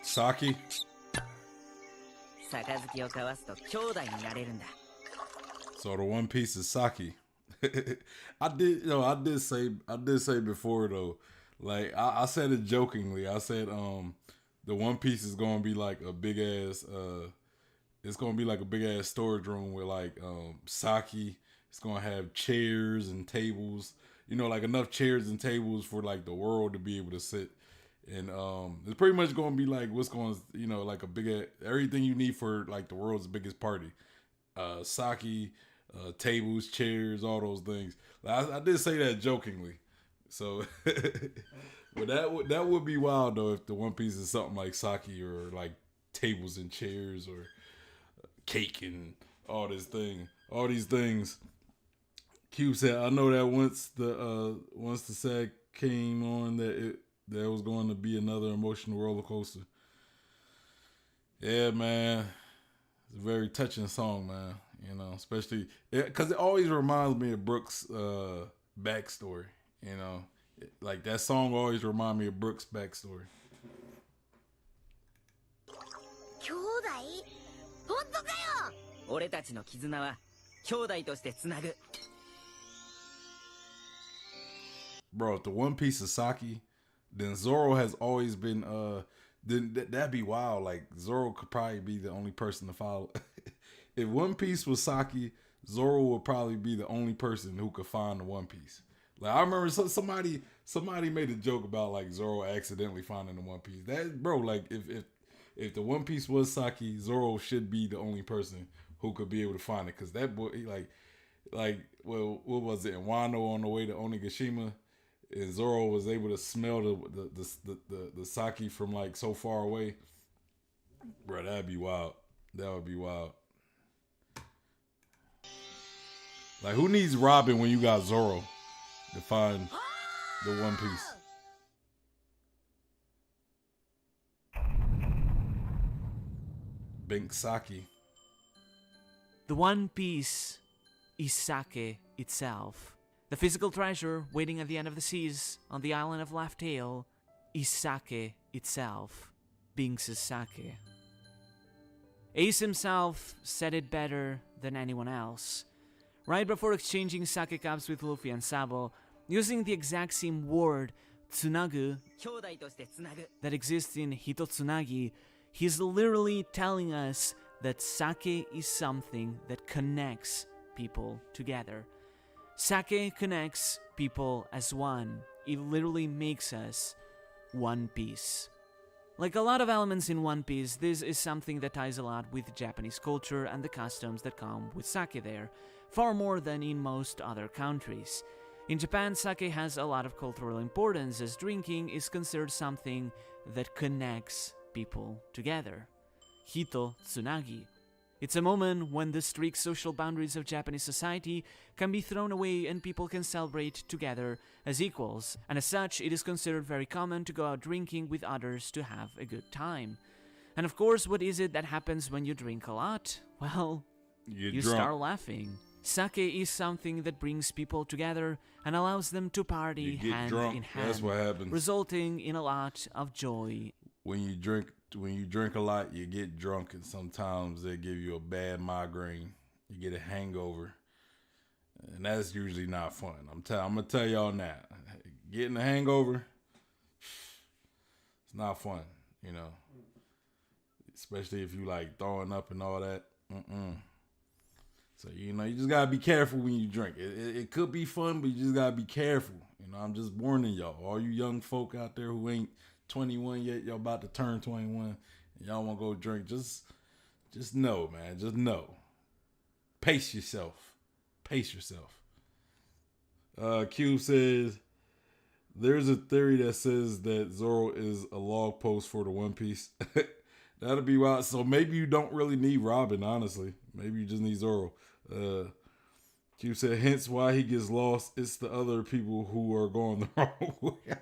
Saki. So the One Piece is Saki. I did say before though, like I said it jokingly. I said the One Piece is gonna be like a big ass it's gonna be like a big ass storage room with like sake. It's gonna have chairs and tables, you know, like enough chairs and tables for like the world to be able to sit. And it's pretty much gonna be like what's going, you know, like a big everything you need for like the world's biggest party. Sake, tables, chairs, all those things. I did say that jokingly. So but that would be wild though if the One Piece is something like sake or like tables and chairs or cake and all these things. Cube said, "I know that once the sack came on, that was going to be another emotional roller coaster." Yeah, man, it's a very touching song, man. You know, especially because it always reminds me of Brooks' backstory. You know, like that song always reminds me of Brooks' backstory. Bro, if the One Piece is Saki, then Zoro has always been then that'd be wild. Like Zoro could probably be the only person to follow. If One Piece was Saki, Zoro would probably be the only person who could find the One Piece. Like, I remember somebody made a joke about like Zoro accidentally finding the One Piece. That, bro, like if the One Piece was Sake, Zoro should be the only person who could be able to find it. Cause that boy, he well, what was it? In Wano on the way to Onigashima, and Zoro was able to smell the sake from like so far away. Bro, that'd be wild. That would be wild. Like, who needs Robin when you got Zoro to find the One Piece? Binks Sake. The One Piece is sake itself. The physical treasure waiting at the end of the seas on the island of Laugh Tale is sake itself. Binks' sake. Ace himself said it better than anyone else. Right before exchanging sake cups with Luffy and Sabo, using the exact same word, tsunagu, that exists in Hitotsunagi, he's literally telling us that sake is something that connects people together. Sake connects people as one. It literally makes us one piece. Like a lot of elements in One Piece, this is something that ties a lot with Japanese culture and the customs that come with sake there, far more than in most other countries. In Japan, sake has a lot of cultural importance as drinking is considered something that connects people together. Hito Tsunagi. It's a moment when the strict social boundaries of Japanese society can be thrown away and people can celebrate together as equals, and as such it is considered very common to go out drinking with others to have a good time. And of course, what is it that happens when you drink a lot? Well, you start laughing. Sake is something that brings people together and allows them to party hand in hand. That's what happens. Resulting in a lot of joy. When you drink a lot, you get drunk, and sometimes they give you a bad migraine. You get a hangover, and that's usually not fun. I'm gonna tell y'all now. Getting a hangover, it's not fun, you know. Especially if you like throwing up and all that. So, you know, you just gotta be careful when you drink. It could be fun, but you just gotta be careful. You know, I'm just warning y'all. All you young folk out there who ain't 21 yet, y'all about to turn 21, and y'all want to go drink, just know, man. Just know. Pace yourself. Cube says, there's a theory that says that Zoro is a log post for the One Piece. That'll be wild. So maybe you don't really need Robin, honestly. Maybe you just need Zoro. Cube said, hence why he gets lost. It's the other people who are going the wrong way.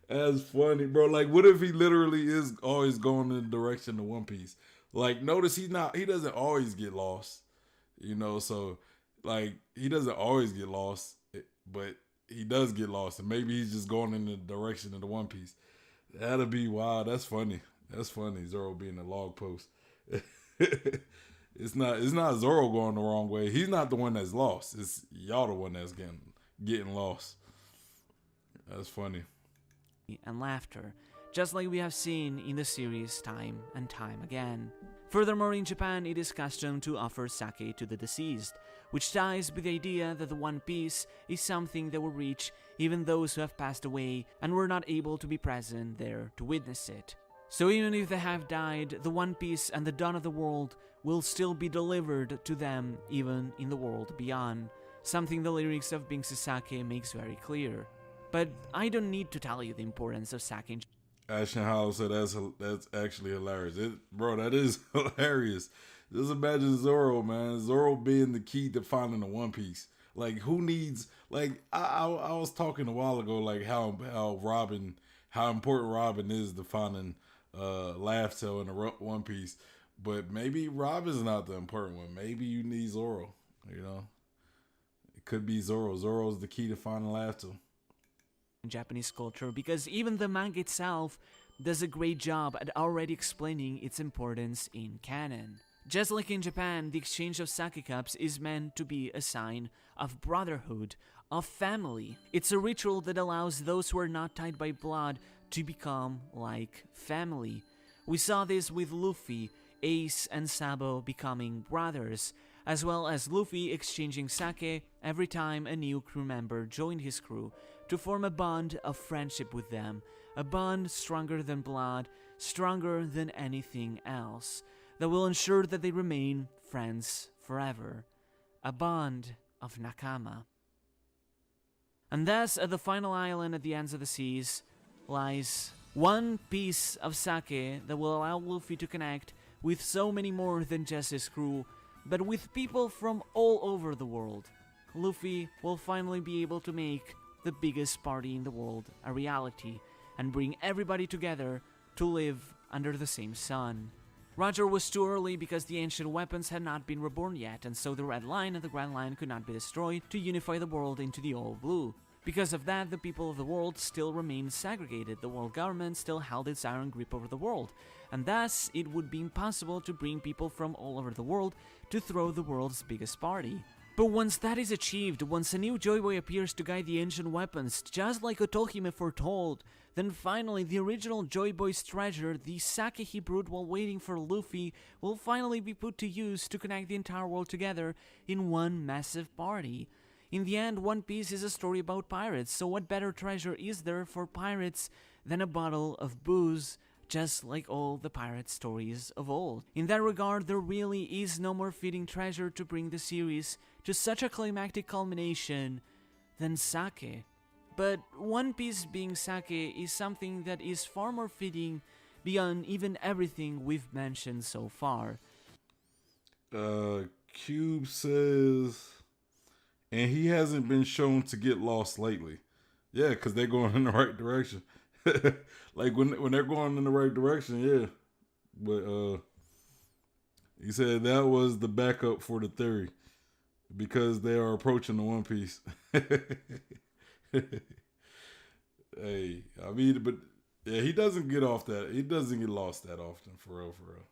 That's funny, bro. Like, what if he literally is always going in the direction of One Piece? Like, notice he doesn't always get lost, you know. So, like, he doesn't always get lost, but he does get lost, and maybe he's just going in the direction of the One Piece. That'll be wild. That's funny. Zoro being a log post. It's not Zoro going the wrong way. He's not the one that's lost. It's y'all the one that's getting lost. That's funny. And laughter, just like we have seen in the series time and time again. Furthermore, in Japan, it is custom to offer sake to the deceased, which ties with the idea that the One Piece is something that will reach even those who have passed away and were not able to be present there to witness it. So even if they have died, the One Piece and the dawn of the world will still be delivered to them even in the world beyond, something the lyrics of Binks Sake makes very clear. But I don't need to tell you the importance of sake. Ashton Howell said that's actually hilarious. Bro, that is hilarious. Just imagine Zoro, man. Zoro being the key to finding the One Piece. Like, who needs, like, I was talking a while ago, like, how important Robin is to finding Laugh Tale in the One Piece. But maybe Robin's not the important one. Maybe you need Zoro, you know? It could be Zoro. Zoro's the key to finding Laugh Tale. Japanese culture, because even the manga itself does a great job at already explaining its importance in canon. Just like in Japan, the exchange of sake cups is meant to be a sign of brotherhood, of family. It's a ritual that allows those who are not tied by blood to become like family. We saw this with Luffy Ace and Sabo becoming brothers, as well as Luffy exchanging sake every time a new crew member joined his crew to form a bond of friendship with them, a bond stronger than blood, stronger than anything else, that will ensure that they remain friends forever, a bond of Nakama. And thus, at the final island at the ends of the seas, lies one piece of sake that will allow Luffy to connect with so many more than just his crew, but with people from all over the world. Luffy will finally be able to make the biggest party in the world a reality, and bring everybody together to live under the same sun. Roger was too early because the ancient weapons had not been reborn yet, and so the Red Line and the Grand Line could not be destroyed to unify the world into the All Blue. Because of that, the people of the world still remained segregated, the world government still held its iron grip over the world, and thus it would be impossible to bring people from all over the world to throw the world's biggest party. But once that is achieved, once a new Joy Boy appears to guide the ancient weapons, just like Otohime foretold, then finally the original Joy Boy's treasure, the sake he brewed while waiting for Luffy, will finally be put to use to connect the entire world together in one massive party. In the end, One Piece is a story about pirates, so what better treasure is there for pirates than a bottle of booze, just like all the pirate stories of old. In that regard, there really is no more fitting treasure to bring the series to such a climactic culmination than sake. But One Piece being sake is something that is far more fitting beyond even everything we've mentioned so far. Cube says, and he hasn't been shown to get lost lately. Yeah, because they're going in the right direction. Like when they're going in the right direction, yeah. But he said that was the backup for the theory because they are approaching the One Piece. Hey, I mean, but yeah, he doesn't get off that. He doesn't get lost that often, for real, for real.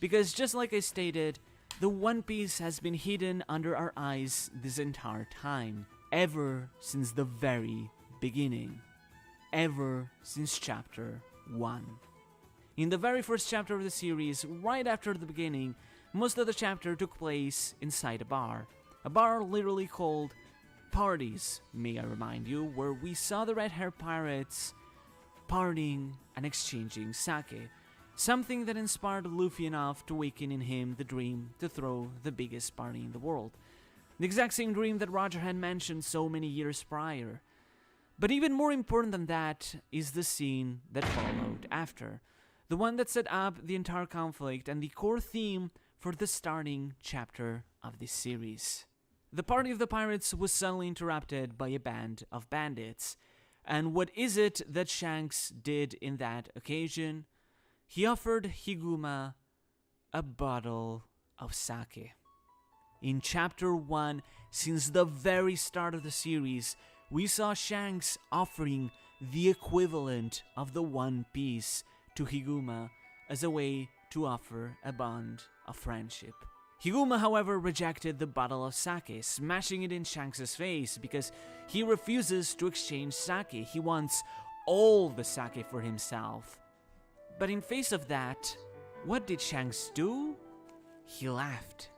Because just like I stated, the One Piece has been hidden under our eyes this entire time, ever since the very beginning. Ever since chapter 1. In the very first chapter of the series, right after the beginning, most of the chapter took place inside a bar. A bar literally called Parties, may I remind you, where we saw the red-haired pirates partying and exchanging sake. Something that inspired Luffy enough to awaken in him the dream to throw the biggest party in the world. The exact same dream that Roger had mentioned so many years prior. But even more important than that is the scene that followed after. The one that set up the entire conflict and the core theme for the starting chapter of this series. The party of the pirates was suddenly interrupted by a band of bandits. And what is it that Shanks did in that occasion? He offered Higuma a bottle of sake. In chapter 1, since the very start of the series, we saw Shanks offering the equivalent of the One Piece to Higuma as a way to offer a bond of friendship. Higuma, however, rejected the bottle of sake, smashing it in Shanks' face because he refuses to exchange sake. He wants all the sake for himself. But in face of that, what did Shanks do? He laughed.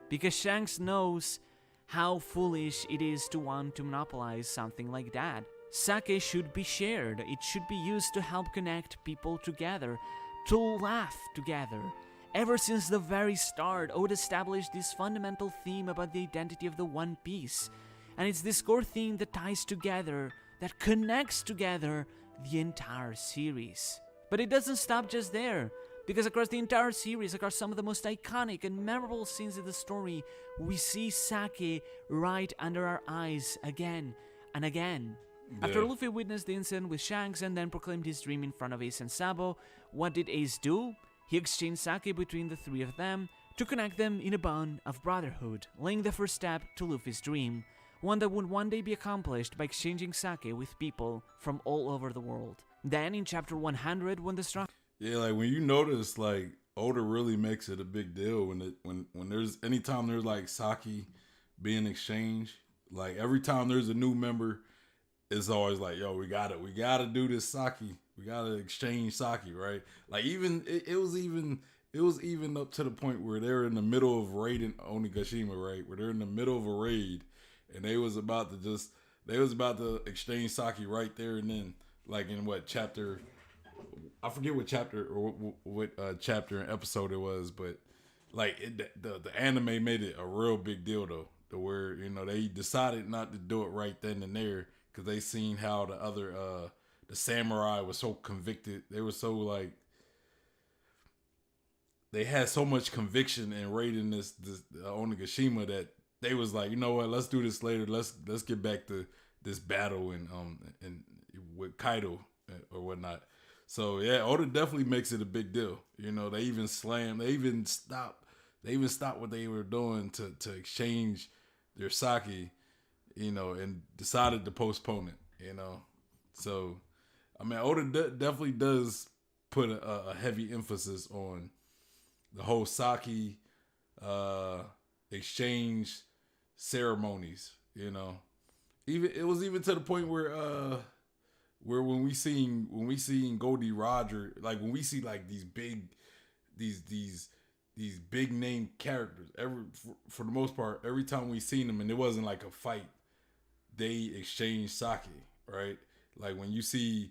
Because Shanks knows how foolish it is to want to monopolize something like that. Sake should be shared. It should be used to help connect people together, to laugh together. Ever since the very start, Oda established this fundamental theme about the identity of the One Piece. And it's this core theme that ties together, that connects together the entire series. But it doesn't stop just there. Because across the entire series, across some of the most iconic and memorable scenes of the story, we see sake right under our eyes again and again. Yeah. After Luffy witnessed the incident with Shanks and then proclaimed his dream in front of Ace and Sabo, what did Ace do? He exchanged sake between the three of them to connect them in a bond of brotherhood, laying the first step to Luffy's dream, one that would one day be accomplished by exchanging sake with people from all over the world. Then in chapter 100, when the strong... Yeah, like when you notice, like Oda really makes it a big deal when there's anytime there's like sake being exchanged. Like every time there's a new member, it's always like, yo, we gotta do this sake. We gotta exchange sake, right? Like even it was even up to the point where they're in the middle of raiding Onigashima, right? Where they're in the middle of a raid, and they was about to exchange sake right there and then. Like in what chapter? I forget what chapter or what chapter and episode it was, but like the anime made it a real big deal though, to where they decided not to do it right then and there because they seen how the other the samurai was so convicted. They were so like they had so much conviction in raiding this Onigashima that they was like, you know what, let's do this later. Let's get back to this battle and with Kaido or whatnot. So yeah, Oda definitely makes it a big deal. They even stopped what they were doing to exchange their sake, and decided to postpone it. So I mean, Oda definitely does put a heavy emphasis on the whole sake exchange ceremonies. Even it was even to the point where when we seen Goldie Roger, like when we see like these big name characters, for the most part, every time we seen them, and it wasn't like a fight, they exchange sake, right? Like when we see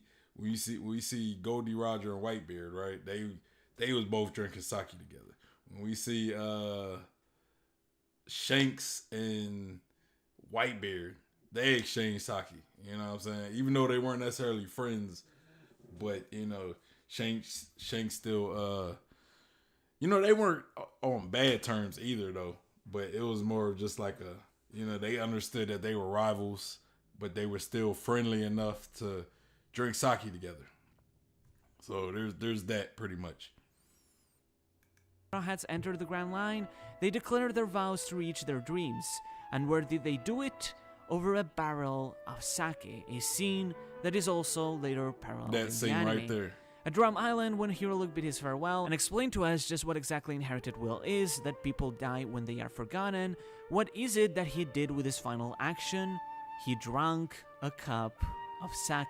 Goldie Roger and Whitebeard, right? They was both drinking sake together. When we see Shanks and Whitebeard, they exchange sake. You know what I'm saying? Even though they weren't necessarily friends, but Shanks still they weren't on bad terms either though. But it was more of just like they understood that they were rivals, but they were still friendly enough to drink sake together. So there's that pretty much. Heads entered the Grand Line, they declared their vows to reach their dreams. And where did they do it? Over a barrel of sake, a scene that is also later paralleled in That the scene anime. right there. At Drum Island, when Hero Luke bid his farewell and explained to us just what exactly inherited will is, that people die when they are forgotten, what is it that he did with his final action? He drank a cup of sake.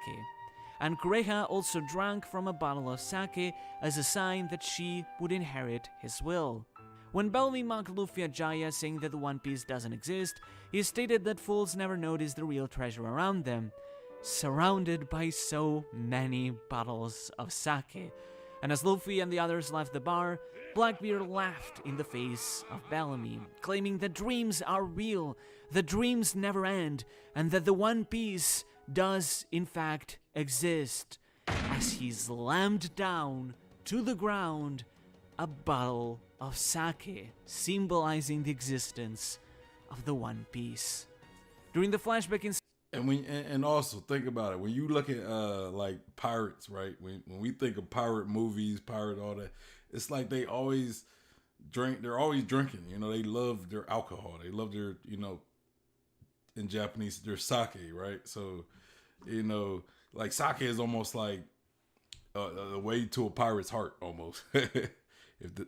And Kureha also drank from a bottle of sake as a sign that she would inherit his will. When Bellamy mocked Luffy at Jaya, saying that the One Piece doesn't exist, he stated that fools never notice the real treasure around them, surrounded by so many bottles of sake. And as Luffy and the others left the bar, Blackbeard laughed in the face of Bellamy, claiming that dreams are real, that dreams never end, and that the One Piece does in fact exist, as he slammed down to the ground a bottle of sake, symbolizing the existence of the One Piece. During the flashback in And also think about it, when you look at like pirates, right? When we think of pirate movies, pirate all that, it's like they always drink. They're always drinking. They love their alcohol. They love their in Japanese their sake, right? So like sake is almost like a way to a pirate's heart, almost. In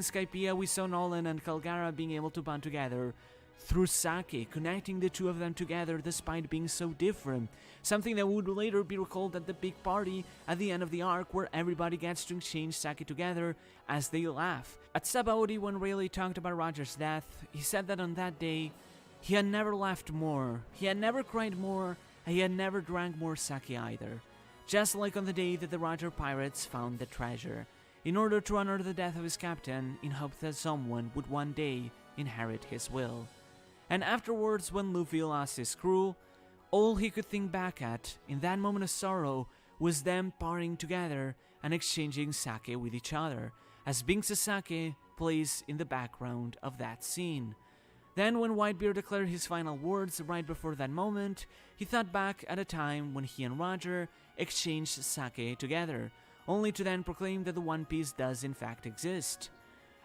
Skypiea, we saw Nolan and Calgara being able to bond together through sake, connecting the two of them together despite being so different. Something that would later be recalled at the big party at the end of the arc, where everybody gets to exchange sake together as they laugh. At Sabaody, when Rayleigh talked about Roger's death, he said that on that day, he had never laughed more, he had never cried more, and he had never drank more sake either. Just like on the day that the Roger pirates found the treasure, in order to honor the death of his captain, in hopes that someone would one day inherit his will. And afterwards, when Luffy lost his crew, all he could think back at, in that moment of sorrow, was them partying together and exchanging sake with each other, as Binks Sake plays in the background of that scene. Then, when Whitebeard declared his final words right before that moment, he thought back at a time when he and Roger exchanged sake together, only to then proclaim that the One Piece does in fact exist.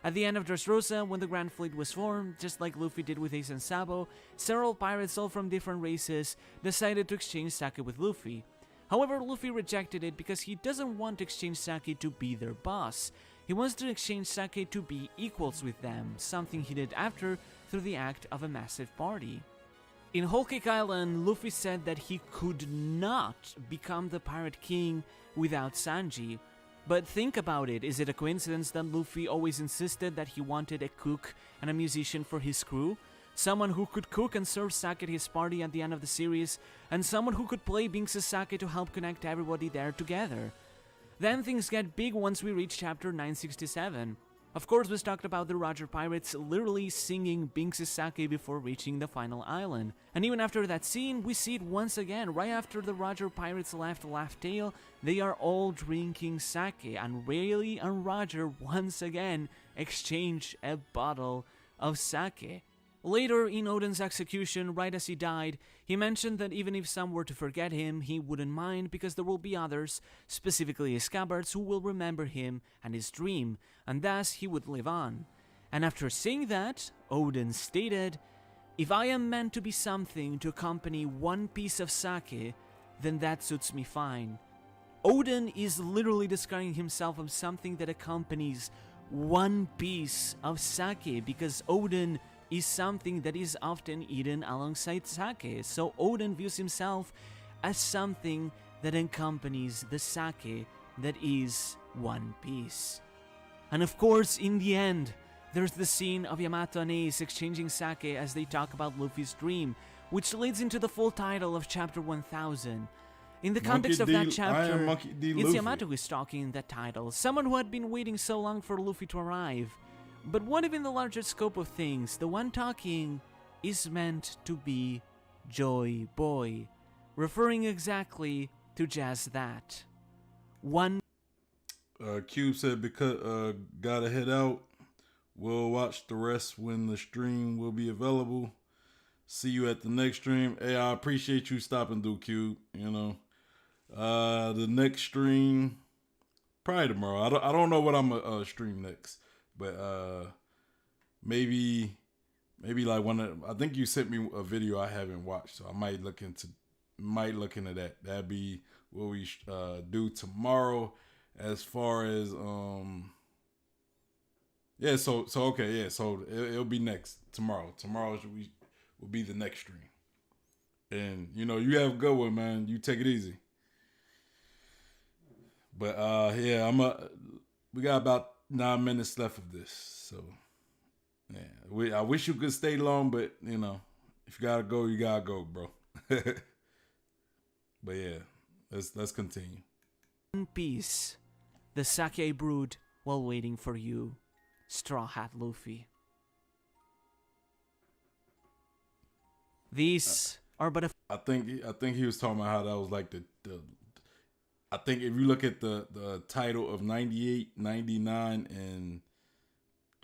At the end of Dressrosa, when the Grand Fleet was formed, just like Luffy did with Ace and Sabo, several pirates all from different races decided to exchange sake with Luffy. However, Luffy rejected it because he doesn't want to exchange sake to be their boss. He wants to exchange sake to be equals with them, something he did after through the act of a massive party. In Whole Cake Island, Luffy said that he could not become the Pirate King without Sanji. But think about it, is it a coincidence that Luffy always insisted that he wanted a cook and a musician for his crew? Someone who could cook and serve sake at his party at the end of the series, and someone who could play Binks Sake to help connect everybody there together. Then things get big once we reach chapter 967. Of course, we talked about the Roger Pirates literally singing Binks Sake before reaching the final island. And even after that scene, we see it once again. Right after the Roger Pirates left Laugh Tale, they are all drinking sake, and Rayleigh and Roger once again exchange a bottle of sake. Later, in Oden's execution, right as he died, he mentioned that even if some were to forget him, he wouldn't mind because there will be others, specifically his scabbards, who will remember him and his dream, and thus he would live on. And after saying that, Oden stated, "If I am meant to be something to accompany one piece of sake, then that suits me fine." Oden is literally describing himself as something that accompanies one piece of sake, because Oden is something that is often eaten alongside sake, so Oden views himself as something that accompanies the sake that is One Piece. And of course, in the end, there's the scene of Yamato and Ace exchanging sake as they talk about Luffy's dream, which leads into the full title of chapter 1000. In the context of that chapter, it's Yamato who is talking in that title, someone who had been waiting so long for Luffy to arrive. But what if in the larger scope of things, the one talking is meant to be Joy Boy, referring exactly to just that. Cube said, because gotta head out. We'll watch the rest when the stream will be available. See you at the next stream. Hey, I appreciate you stopping through, Cube. You know, the next stream probably tomorrow. I don't know what I'm gonna stream next. But maybe like I think you sent me a video I haven't watched, so I might look into that. That'd be what we do tomorrow. As far as so it'll be next tomorrow. Tomorrow will be the next stream, and you know, you have a good one, man. You take it easy. But we got about 9 minutes left of this, so yeah. I wish you could stay long, but you know, if you gotta go, you gotta go, bro. But yeah, let's continue. One Piece, the sake brewed while waiting for you, Straw Hat Luffy. These are but a. I think he was talking about how that was like the I think if you look at the title of 98, 99, and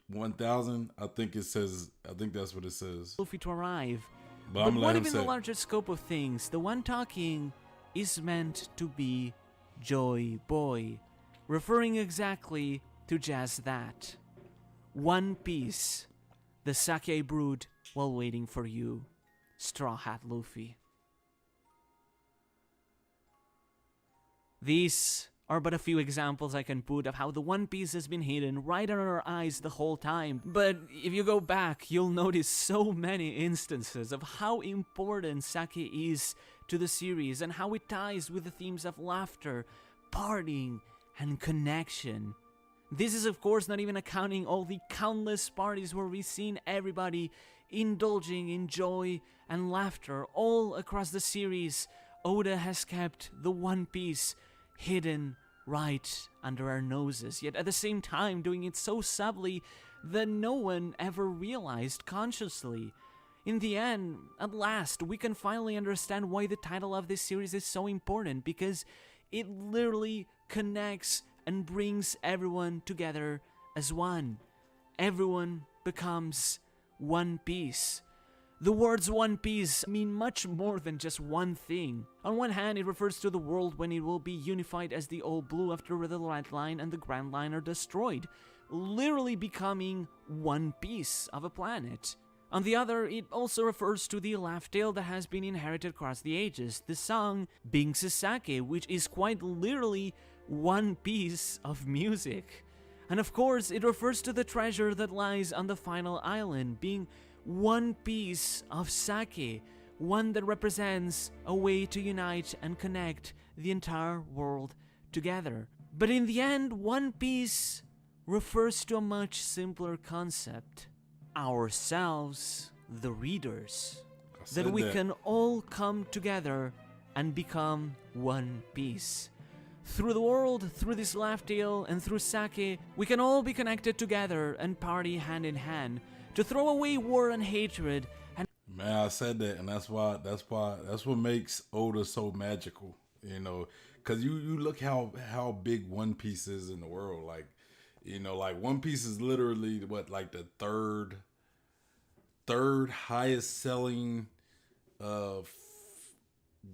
1000, I think that's what it says. Luffy to arrive. But what if in the larger scope of things, the one talking is meant to be Joy Boy, referring exactly to just that. One Piece, the sake brewed while waiting for you, Straw Hat Luffy. These are but a few examples I can put of how the One Piece has been hidden right under our eyes the whole time. But if you go back, you'll notice so many instances of how important sake is to the series and how it ties with the themes of laughter, partying, and connection. This is of course not even accounting all the countless parties where we've seen everybody indulging in joy and laughter all across the series. Oda has kept the One Piece hidden right under our noses, yet at the same time doing it so subtly that no one ever realized consciously. In the end, at last, we can finally understand why the title of this series is so important, because it literally connects and brings everyone together as one. Everyone becomes One Piece. The words One Piece mean much more than just one thing. On one hand, it refers to the world when it will be unified as the All Blue after the Red Line and the Grand Line are destroyed, literally becoming one piece of a planet. On the other, it also refers to the laugh tale that has been inherited across the ages, the song Binks Sake, which is quite literally one piece of music. And of course, it refers to the treasure that lies on the final island, being one piece of sake, one that represents a way to unite and connect the entire world together. But in the end, One Piece refers to a much simpler concept: ourselves, the readers. That we can all come together and become one piece. Through the world, through this laugh tale, and through sake, we can all be connected together and party hand in hand to throw away war and hatred. And man, I said that, and that's what makes Oda so magical, you know, because you look how big One Piece is in the world. Like, you know, like One Piece is literally like the third highest selling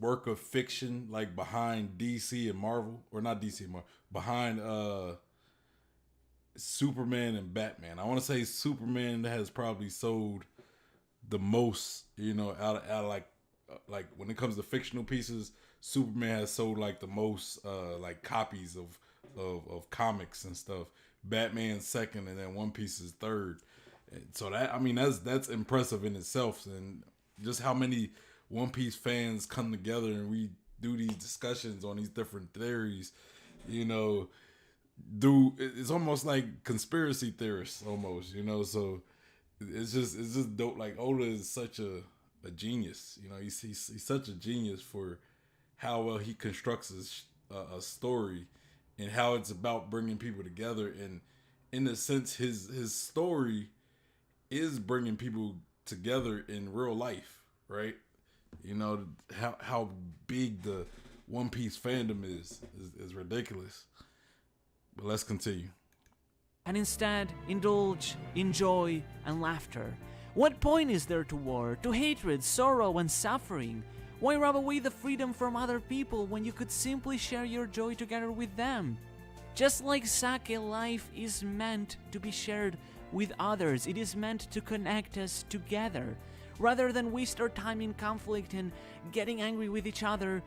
work of fiction, like behind DC and Marvel, or not DC and Marvel, behind Superman and Batman. I want to say Superman has probably sold the most, you know, out of like when it comes to fictional pieces, Superman has sold like the most like copies of comics and stuff. Batman's second, and then One Piece is third. And so that, I mean, that's impressive in itself, and just how many One Piece fans come together and we do these discussions on these different theories, you know, it's almost like conspiracy theorists almost, you know. So it's just dope. Like, Oda is such a genius, you know. He's such a genius for how well he constructs a story and how it's about bringing people together. And in a sense, his story is bringing people together in real life, right? You know, how big the One Piece fandom is ridiculous. But let's continue. And instead, indulge in joy and laughter. What point is there to war, to hatred, sorrow, and suffering? Why rob away the freedom from other people when you could simply share your joy together with them? Just like sake, life is meant to be shared with others. It is meant to connect us together. Rather than waste our time in conflict and getting angry with each other,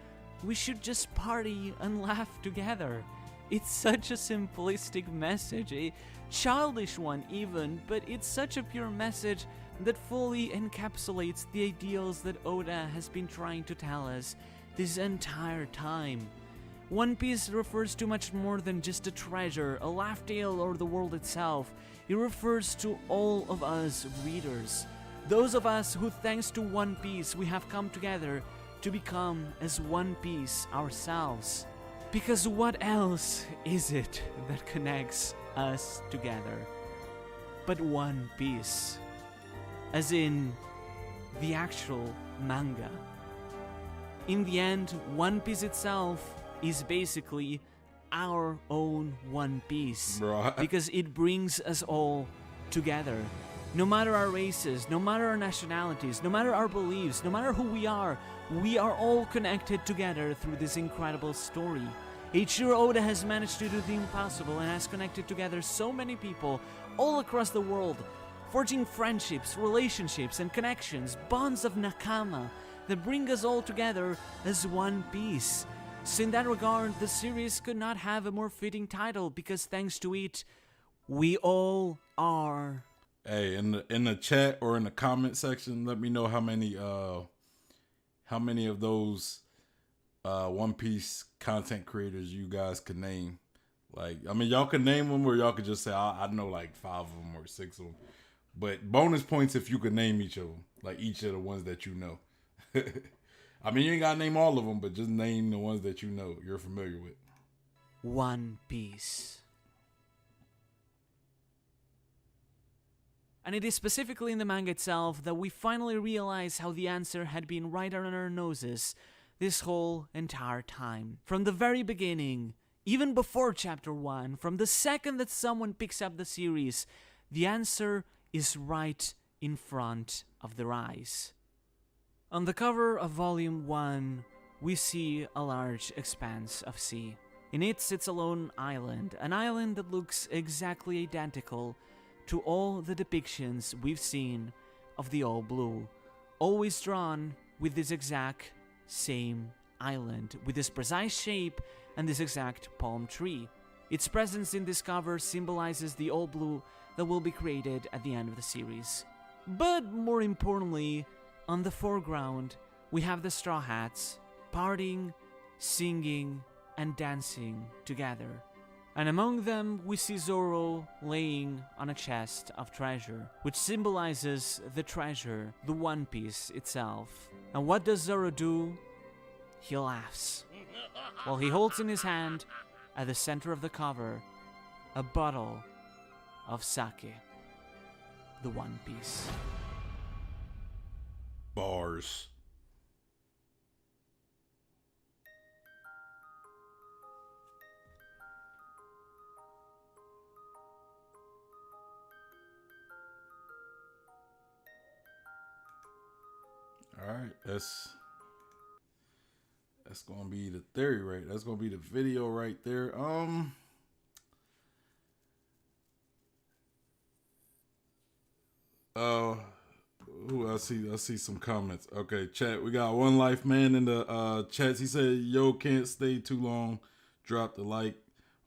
we should just party and laugh together. It's such a simplistic message, a childish one even, but it's such a pure message that fully encapsulates the ideals that Oda has been trying to tell us this entire time. One Piece refers to much more than just a treasure, a laugh tale, or the world itself. It refers to all of us readers. Those of us who, thanks to One Piece, we have come together to become as one piece ourselves. Because what else is it that connects us together but One Piece? As in the actual manga. In the end, One Piece itself is basically our own One Piece. Right. Because it brings us all together. No matter our races, no matter our nationalities, no matter our beliefs, no matter who we are all connected together through this incredible story. Eiichiro Oda has managed to do the impossible and has connected together so many people all across the world, forging friendships, relationships, and connections, bonds of nakama that bring us all together as one piece. So in that regard, the series could not have a more fitting title, because thanks to it, we all are. Hey, in the chat or in the comment section, let me know how many of those One Piece content creators you guys could name. Like, I mean, y'all could name them, or y'all could just say I know like 5 of them or 6 of them. But bonus points if you could name each of them, like each of the ones that you know. I mean, you ain't gotta name all of them, but just name the ones that you know, you're familiar with. One Piece. And it is specifically in the manga itself that we finally realize how the answer had been right on our noses this whole entire time. From the very beginning, even before chapter 1, from the second that someone picks up the series, the answer is right in front of their eyes. On the cover of Volume 1, we see a large expanse of sea. In it sits a lone island, an island that looks exactly identical to all the depictions we've seen of the All Blue, always drawn with this exact same island, with this precise shape and this exact palm tree. Its presence in this cover symbolizes the All Blue that will be created at the end of the series. But more importantly, on the foreground, we have the Straw Hats partying, singing, and dancing together. And among them, we see Zoro laying on a chest of treasure, which symbolizes the treasure, the One Piece itself. And what does Zoro do? He laughs, while he holds in his hand, at the center of the cover, a bottle of sake, the One Piece. Bars. All right, that's gonna be the theory, right? That's gonna be the video right there. Ooh, I see some comments. Okay, chat. We got One Life Man in the chats. He said, "Yo, can't stay too long. Drop the like.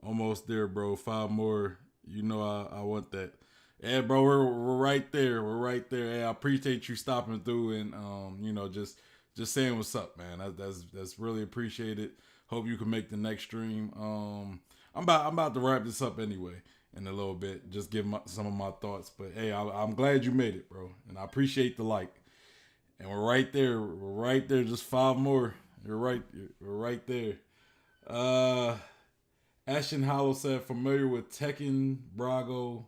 Almost there, bro. 5 more. You know I want that." Yeah, bro, we're right there. We're right there. Hey, I appreciate you stopping through and just saying what's up, man. That's really appreciated. Hope you can make the next stream. I'm about to wrap this up anyway in a little bit. Just give some of my thoughts. But hey, I'm glad you made it, bro, and I appreciate the like. And we're right there. We're right there. Just 5 more. We're right there. Ashton Hollow said, familiar with Tekken, Brago,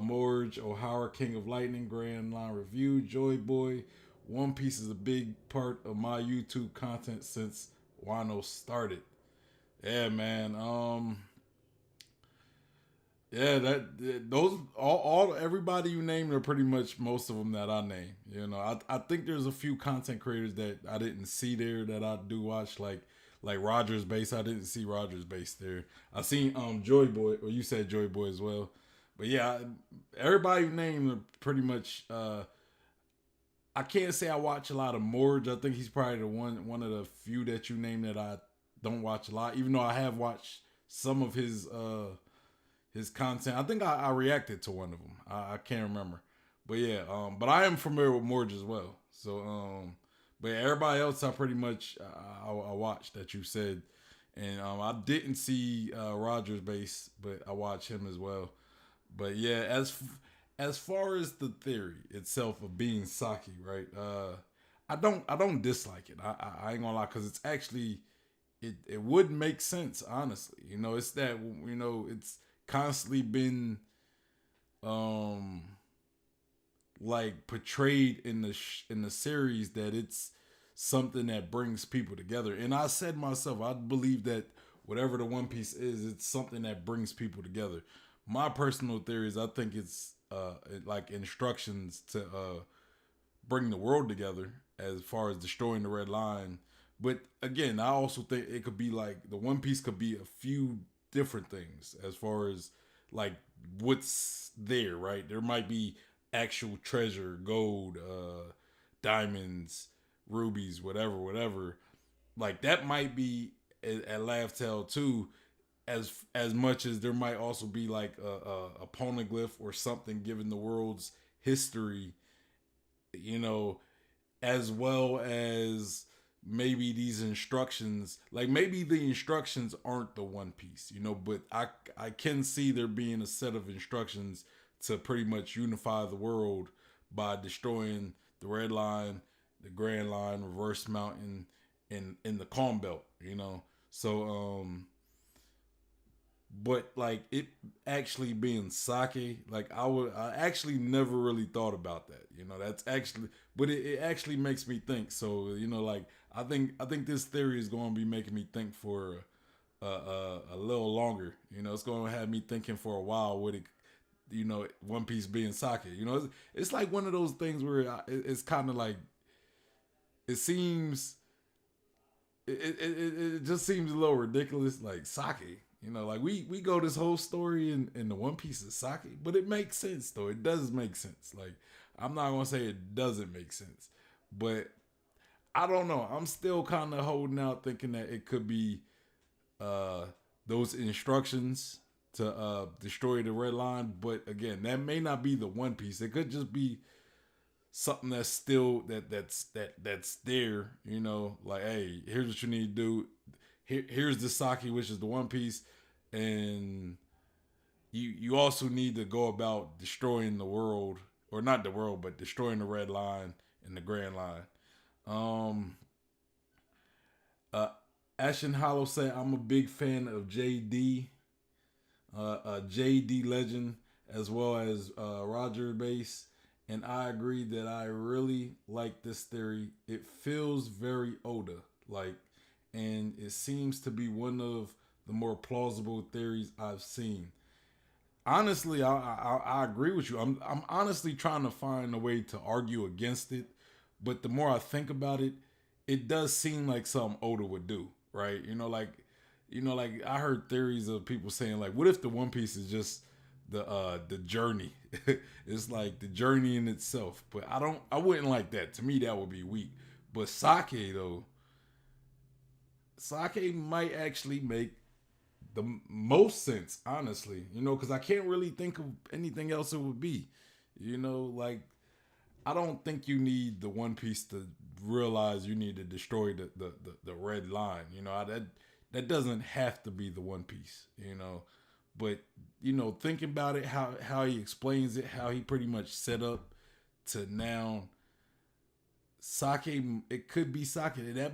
Morge, Ohara, King of Lightning, Grand Line Review, Joy Boy. One Piece is a big part of my YouTube content since Wano started. Yeah, man. Yeah, those all everybody you named are pretty much most of them that I name. You know, I think there's a few content creators that I didn't see there that I do watch, like Roger's Base. I didn't see Roger's Base there. I seen Joy Boy, or you said Joy Boy as well. But yeah, everybody you named are pretty much. I can't say I watch a lot of Morge. I think he's probably the one of the few that you named that I don't watch a lot, even though I have watched some of his content. I think I reacted to one of them. I can't remember, but yeah. But I am familiar with Morge as well. So but everybody else I pretty much I watched that you said, and I didn't see Roger's Base, but I watched him as well. But yeah, as far as the theory itself of being sake, right? I don't dislike it. I ain't gonna lie, because it's actually it would make sense, honestly. You know, it's that, you know, it's constantly been like portrayed in the series that it's something that brings people together. And I said myself, I believe that whatever the One Piece is, it's something that brings people together. My personal theory is I think it's like instructions to bring the world together as far as destroying the Red Line. But again, I also think it could be like the One Piece could be a few different things as far as like what's there, right? There might be actual treasure, gold, diamonds, rubies, whatever. Like that might be at Laugh Tale too, as much as there might also be like a poneglyph or something given the world's history, you know, as well as maybe these instructions, like maybe the instructions aren't the One Piece, you know, but I can see there being a set of instructions to pretty much unify the world by destroying the Red Line, the Grand Line, Reverse Mountain, in the Calm Belt, you know. So but like it actually being sake, like I actually never really thought about that, you know. That's actually, but it actually makes me think. So, you know, like I think this theory is going to be making me think for a little longer. You know, it's going to have me thinking for a while with it, you know, One Piece being sake. You know, it's like one of those things where it's kind of like it seems it just seems a little ridiculous, like sake. You know, like we go this whole story in the One Piece of sake, but it makes sense though. It does make sense. Like I'm not gonna say it doesn't make sense, but I don't know. I'm still kind of holding out, thinking that it could be those instructions to destroy the Red Line. But again, that may not be the One Piece. It could just be something that's still that's there, you know, like, hey, here's what you need to do. Here's the sake, which is the One Piece, and you also need to go about destroying the world, or not the world, but destroying the Red Line and the Grand Line. Um, uh, Ashen Hollow said, I'm a big fan of JD, JD Legend, as well as Roger Base, and I agree that I really like this theory. It feels very Oda like, and it seems to be one of the more plausible theories I've seen. Honestly, I agree with you. I'm honestly trying to find a way to argue against it, but the more I think about it, it does seem like something Oda would do, right? Like I heard theories of people saying like, what if the One Piece is just the journey? It's like the journey in itself. But I wouldn't like that. To me, that would be weak. But sake though, sake might actually make the most sense, honestly, because I can't really think of anything else it would be. Like, I don't think you need the One Piece to realize you need to destroy the red line. That doesn't have to be the One Piece. But thinking about it, how he explains it, how he pretty much set up to now sake, it could be sake. That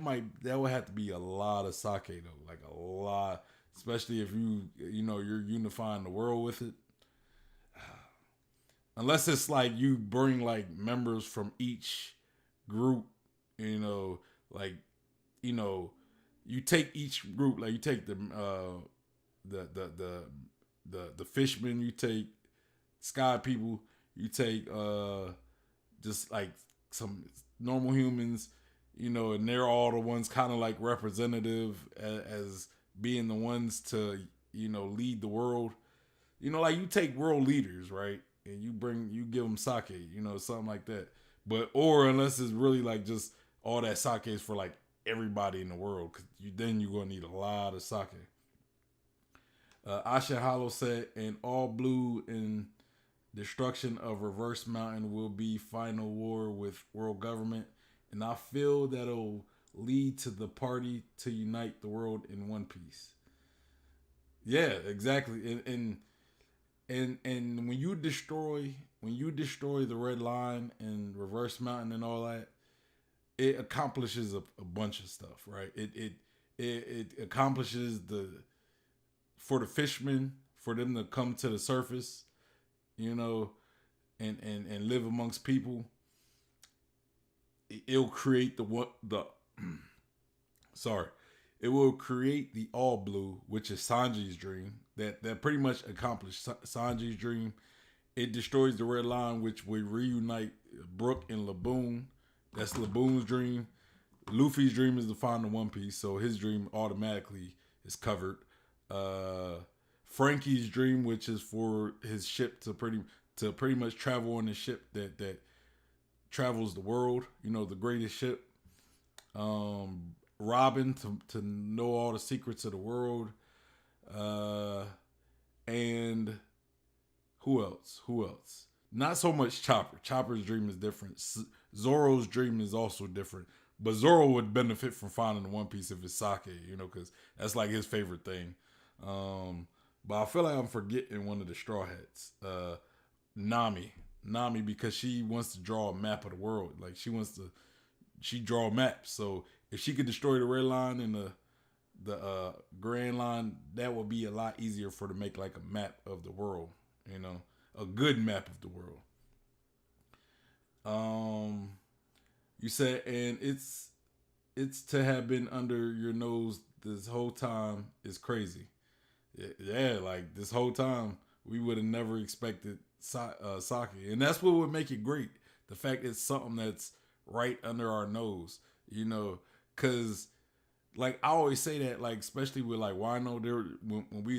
would have to be a lot of sake though, like a lot, especially if you're unifying the world with it. Unless it's like you bring like members from each group, like you take each group, like you take the the fishmen, you take sky people, you take just like some normal humans, and they're all the ones kind of like representative as being the ones to lead the world. Like you take world leaders, right, and you give them sake, something like that. But or unless it's really like just all that sake is for like everybody in the world, because then you're gonna need a lot of sake. Asha Hollow said, and all blue and destruction of Reverse Mountain will be final war with world government, and I feel that'll lead to the party to unite the world in one piece. Yeah, exactly. And when you destroy the red line and Reverse Mountain and all that, it accomplishes a bunch of stuff, right? It accomplishes for the fishermen, for them to come to the surface, and live amongst people. It'll create sorry, it will create the all blue, which is Sanji's dream. That pretty much accomplished Sanji's dream. It destroys the red line, which will reunite Brook and Laboon. That's Laboon's dream. Luffy's dream is to find the One Piece, so his dream automatically is covered. Frankie's dream, which is for his ship to pretty much travel on the ship that travels the world, the greatest ship. Robin to know all the secrets of the world. And who else? Not so much Chopper. Chopper's dream is different. Zoro's dream is also different. But Zoro would benefit from finding the One Piece if it's sake, because that's like his favorite thing. But I feel like I'm forgetting one of the Straw Hats. Nami, because she wants to draw a map of the world. Like she draw maps. So if she could destroy the red line and the grand line, that would be a lot easier for to make like a map of the world. A good map of the world. You said, and it's to have been under your nose this whole time is crazy. Yeah, like this whole time we would have never expected sake, and that's what would make it great. The fact it's something that's right under our nose, because like I always say that, like especially with like Wino, when we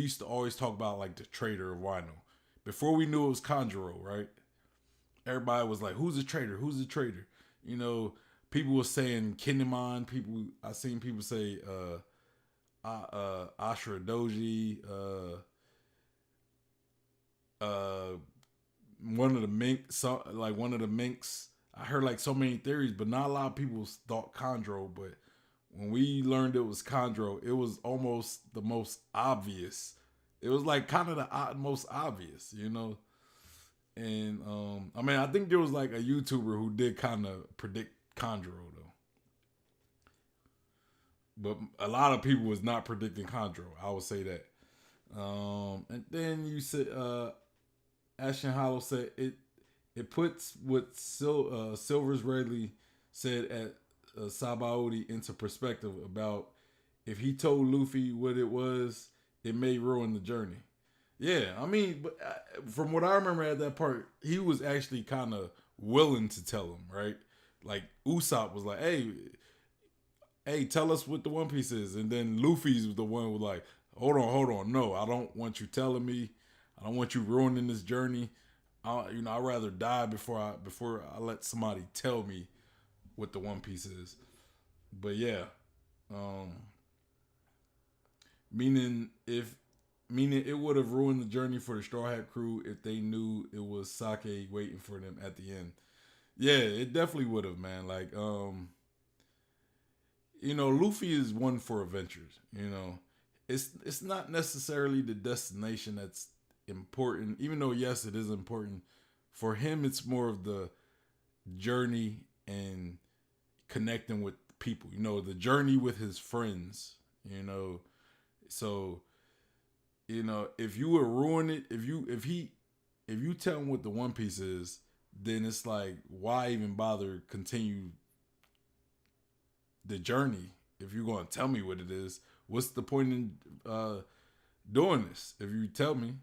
used to always talk about like the traitor of Wino before we knew it was Kanjuro, right? Everybody was like, "Who's a traitor? Who's a traitor?" People were saying Kinemon. I seen people say Ashura Doji, one of the minks. I heard like so many theories, but not a lot of people thought chondro. But when we learned it was chondro, it was almost the most obvious. It was like kind of the most obvious, you know. And I mean, I think there was like a YouTuber who did kind of predict chondro though, but a lot of people was not predicting chondro. I would say that. And then you said, Ashton Hollow said it puts what Silver's Rayleigh said at Sabaody into perspective about if he told Luffy what it was, it may ruin the journey. Yeah, I mean, but from what I remember at that part, he was actually kind of willing to tell him, right? Like Usopp was like, "Hey, tell us what the One Piece is," and then Luffy's the one who was like, hold on, no, I don't want you telling me, I don't want you ruining this journey. I'd rather die before I let somebody tell me what the One Piece is. But yeah, meaning it would have ruined the journey for the Straw Hat crew if they knew it was Sake waiting for them at the end. Yeah, it definitely would have, man. Like, Luffy is one for adventures. It's not necessarily the destination that's important, even though yes, it is important. For him, it's more of the journey and connecting with people. The journey with his friends. So if you would ruin it, if you tell him what the One Piece is, then it's like, why even bother continue the journey if you're going to tell me what it is? What's the point in doing this if you tell me?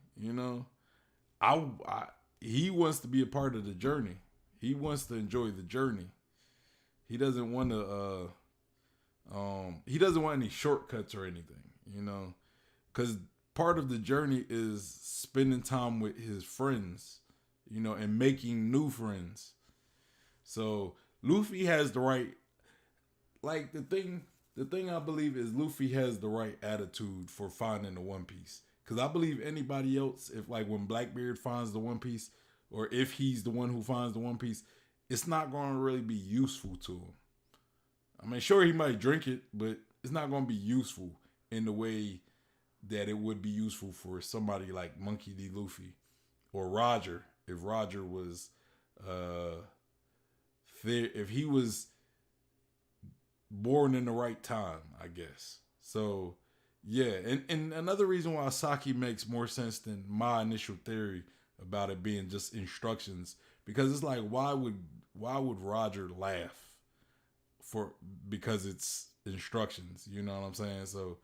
He wants to be a part of the journey. He wants to enjoy the journey. He doesn't want to. He doesn't want any shortcuts or anything. Because part of the journey is spending time with his friends. And making new friends. So Luffy has the right. Like the thing I believe is Luffy has the right attitude for finding the One Piece. Because I believe anybody else, if like when Blackbeard finds the One Piece, or if he's the one who finds the One Piece, it's not going to really be useful to him. I mean, sure, he might drink it, but it's not going to be useful in the way that it would be useful for somebody like Monkey D. Luffy or Roger. If Roger was, if he was born in the right time, I guess. So, yeah. And another reason why Saki makes more sense than my initial theory about it being just instructions, because it's like, why would Roger laugh because it's instructions? You know what I'm saying? So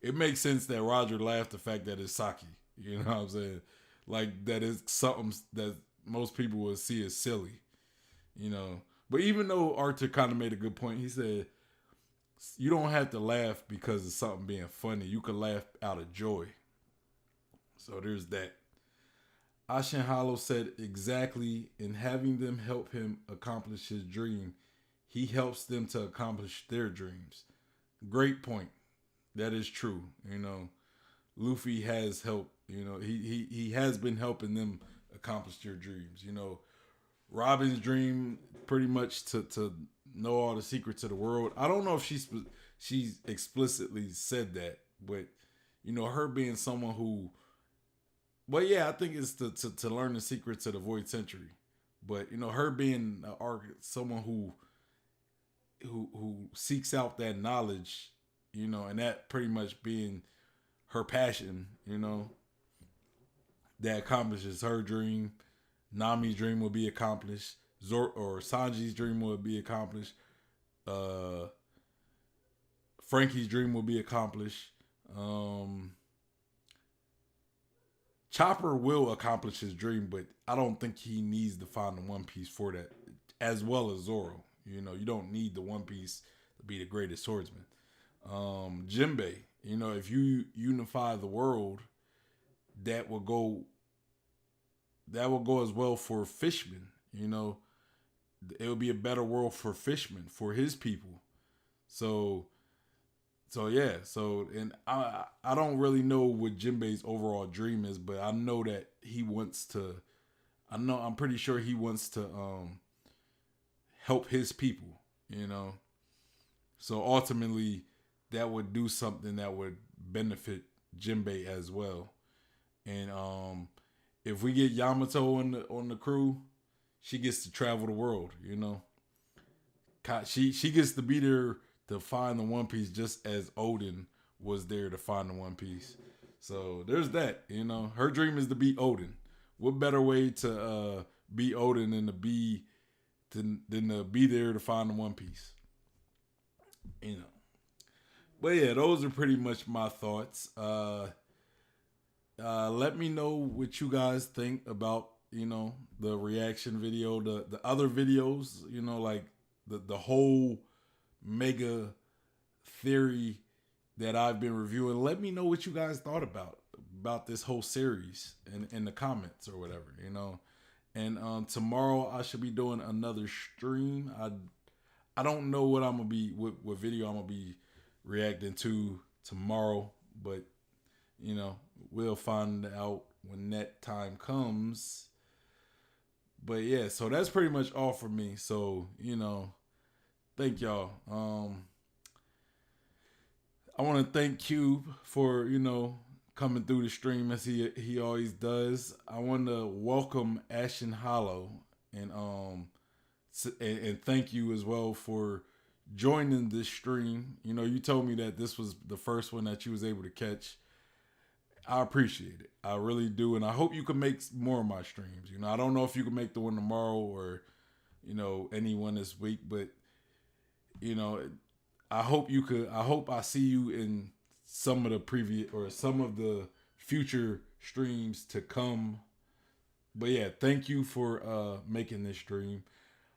it makes sense that Roger laughed the fact that it's Saki. You know what I'm saying? Like, that is something that most people would see as silly. But even though Artur kind of made a good point, he said, you don't have to laugh because of something being funny. You can laugh out of joy. So there's that. Ashen Hollow said, exactly, in having them help him accomplish his dream, he helps them to accomplish their dreams. Great point. That is true. Luffy has helped. He has been helping them accomplish their dreams. Robin's dream pretty much to know all the secrets of the world. I don't know if she's explicitly said that, but her being someone who, but yeah, I think it's to learn the secrets of the Void Century. But her being someone who seeks out that knowledge, and that pretty much being her passion, that accomplishes her dream. Nami's dream will be accomplished. Or Sanji's dream will be accomplished. Frankie's dream will be accomplished. Chopper will accomplish his dream, but I don't think he needs to find the One Piece for that, as well as Zoro. You don't need the One Piece to be the greatest swordsman. Jinbei, if you unify the world, that will go as well for Fishman. It would be a better world for Fishman, for his people. So yeah. So, and I don't really know what Jinbei's overall dream is, but I know that he wants to I'm pretty sure he wants to help his people, you know. So ultimately, that would do something that would benefit Jinbei as well. And if we get Yamato on the crew, she gets to travel the world, you know. She gets to be there to find the One Piece just as Odin was there to find the One Piece. So there's that, you know. Her dream is to be Odin. What better way to be Odin than to be there to find the One Piece? You know. But yeah, those are pretty much my thoughts. Let me know what you guys think about, you know, the reaction video, the other videos, you know, like the whole mega theory that I've been reviewing. Let me know what you guys thought about this whole series in the comments or whatever, you know. And tomorrow I should be doing another stream. I don't know what I'm gonna be what video I'm gonna be reacting to tomorrow, but you know, we'll find out when that time comes. But yeah, so that's pretty much all for me. So, you know, thank y'all. I want to thank Cube for, you know, coming through the stream as he always does. I want to welcome Ashen Hollow and thank you as well for joining this stream. You know, you told me that this was the first one that you was able to catch. I appreciate it. I really do. And I hope you can make more of my streams. You know, I don't know if you can make the one tomorrow or, you know, any one this week, but, you know, I hope you could. I hope I see you in some of the previous or some of the future streams to come. But yeah, thank you for making this stream.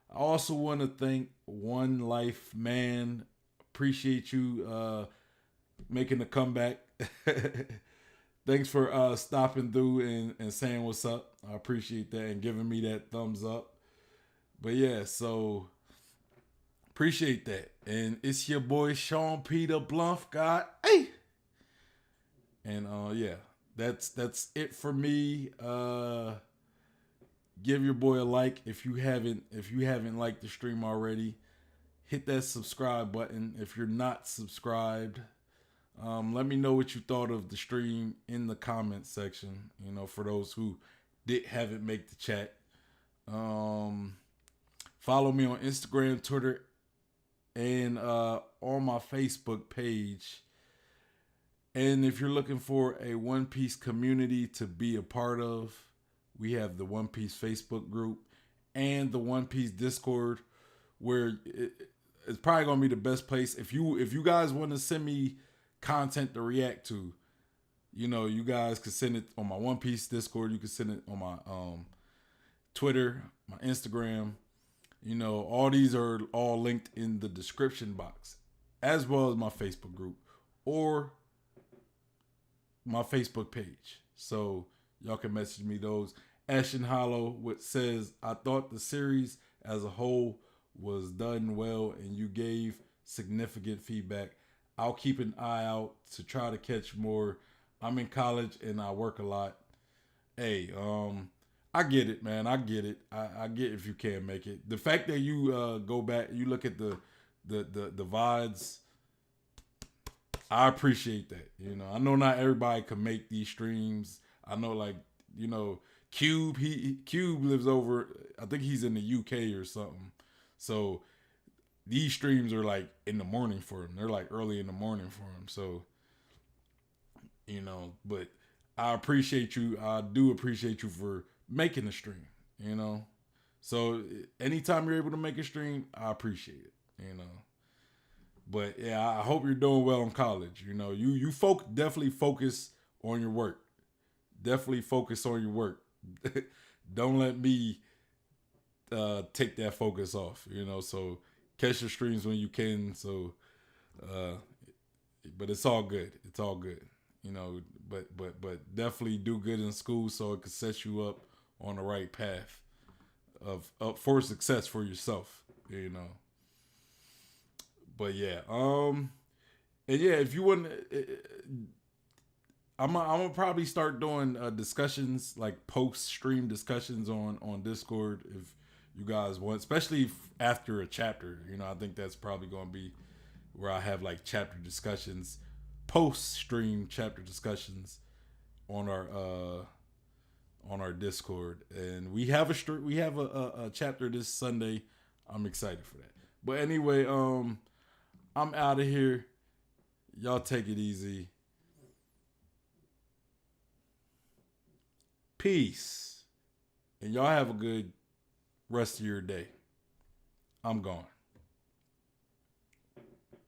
I also want to thank One Life Man. Appreciate you making the comeback. Thanks for stopping through and saying what's up. I appreciate that and giving me that thumbs up. But yeah, so appreciate that. And it's your boy Sean Peter Bluff God. Hey. And yeah, that's it for me. Give your boy a like if you haven't liked the stream already. Hit that subscribe button if you're not subscribed. Let me know what you thought of the stream in the comment section. You know, for those who haven't make the chat. Follow me on Instagram, Twitter, and on my Facebook page. And if you're looking for a One Piece community to be a part of, we have the One Piece Facebook group and the One Piece Discord, where it's probably gonna be the best place. If you guys want to send me content to react to, you know, you guys can send it on my One Piece Discord. You can send it on my Twitter, my Instagram. You know, all these are all linked in the description box, as well as my Facebook group or my Facebook page. So y'all can message me those. Ashen Hollow, which says, I thought the series as a whole was done well and you gave significant feedback. I'll keep an eye out to try to catch more. I'm in college and I work a lot. Hey, I get it, man. I get it. I get if you can't make it. The fact that you go back, you look at the VODs, I appreciate that. You know, I know not everybody can make these streams. I know, like, you know, Cube lives over, I think he's in the UK or something. So these streams are like in the morning for him. They're like early in the morning for him. So, you know, but I appreciate you. I do appreciate you for making the stream, you know. So anytime you're able to make a stream, I appreciate it, you know. But yeah, I hope you're doing well in college. You know, you definitely focus on your work. Definitely focus on your work. Don't let me take that focus off, you know. So catch your streams when you can. So, but it's all good. It's all good, you know. But definitely do good in school so it can set you up on the right path of for success for yourself, you know. But yeah, and yeah, if you want, I'm gonna probably start doing discussions, like post stream discussions on Discord if you guys want, especially after a chapter. You know, I think that's probably gonna be where I have like chapter discussions, post stream chapter discussions on our Discord, and we have a chapter this Sunday. I'm excited for that. But anyway, I'm out of here. Y'all take it easy. Peace. And y'all have a good rest of your day. I'm gone.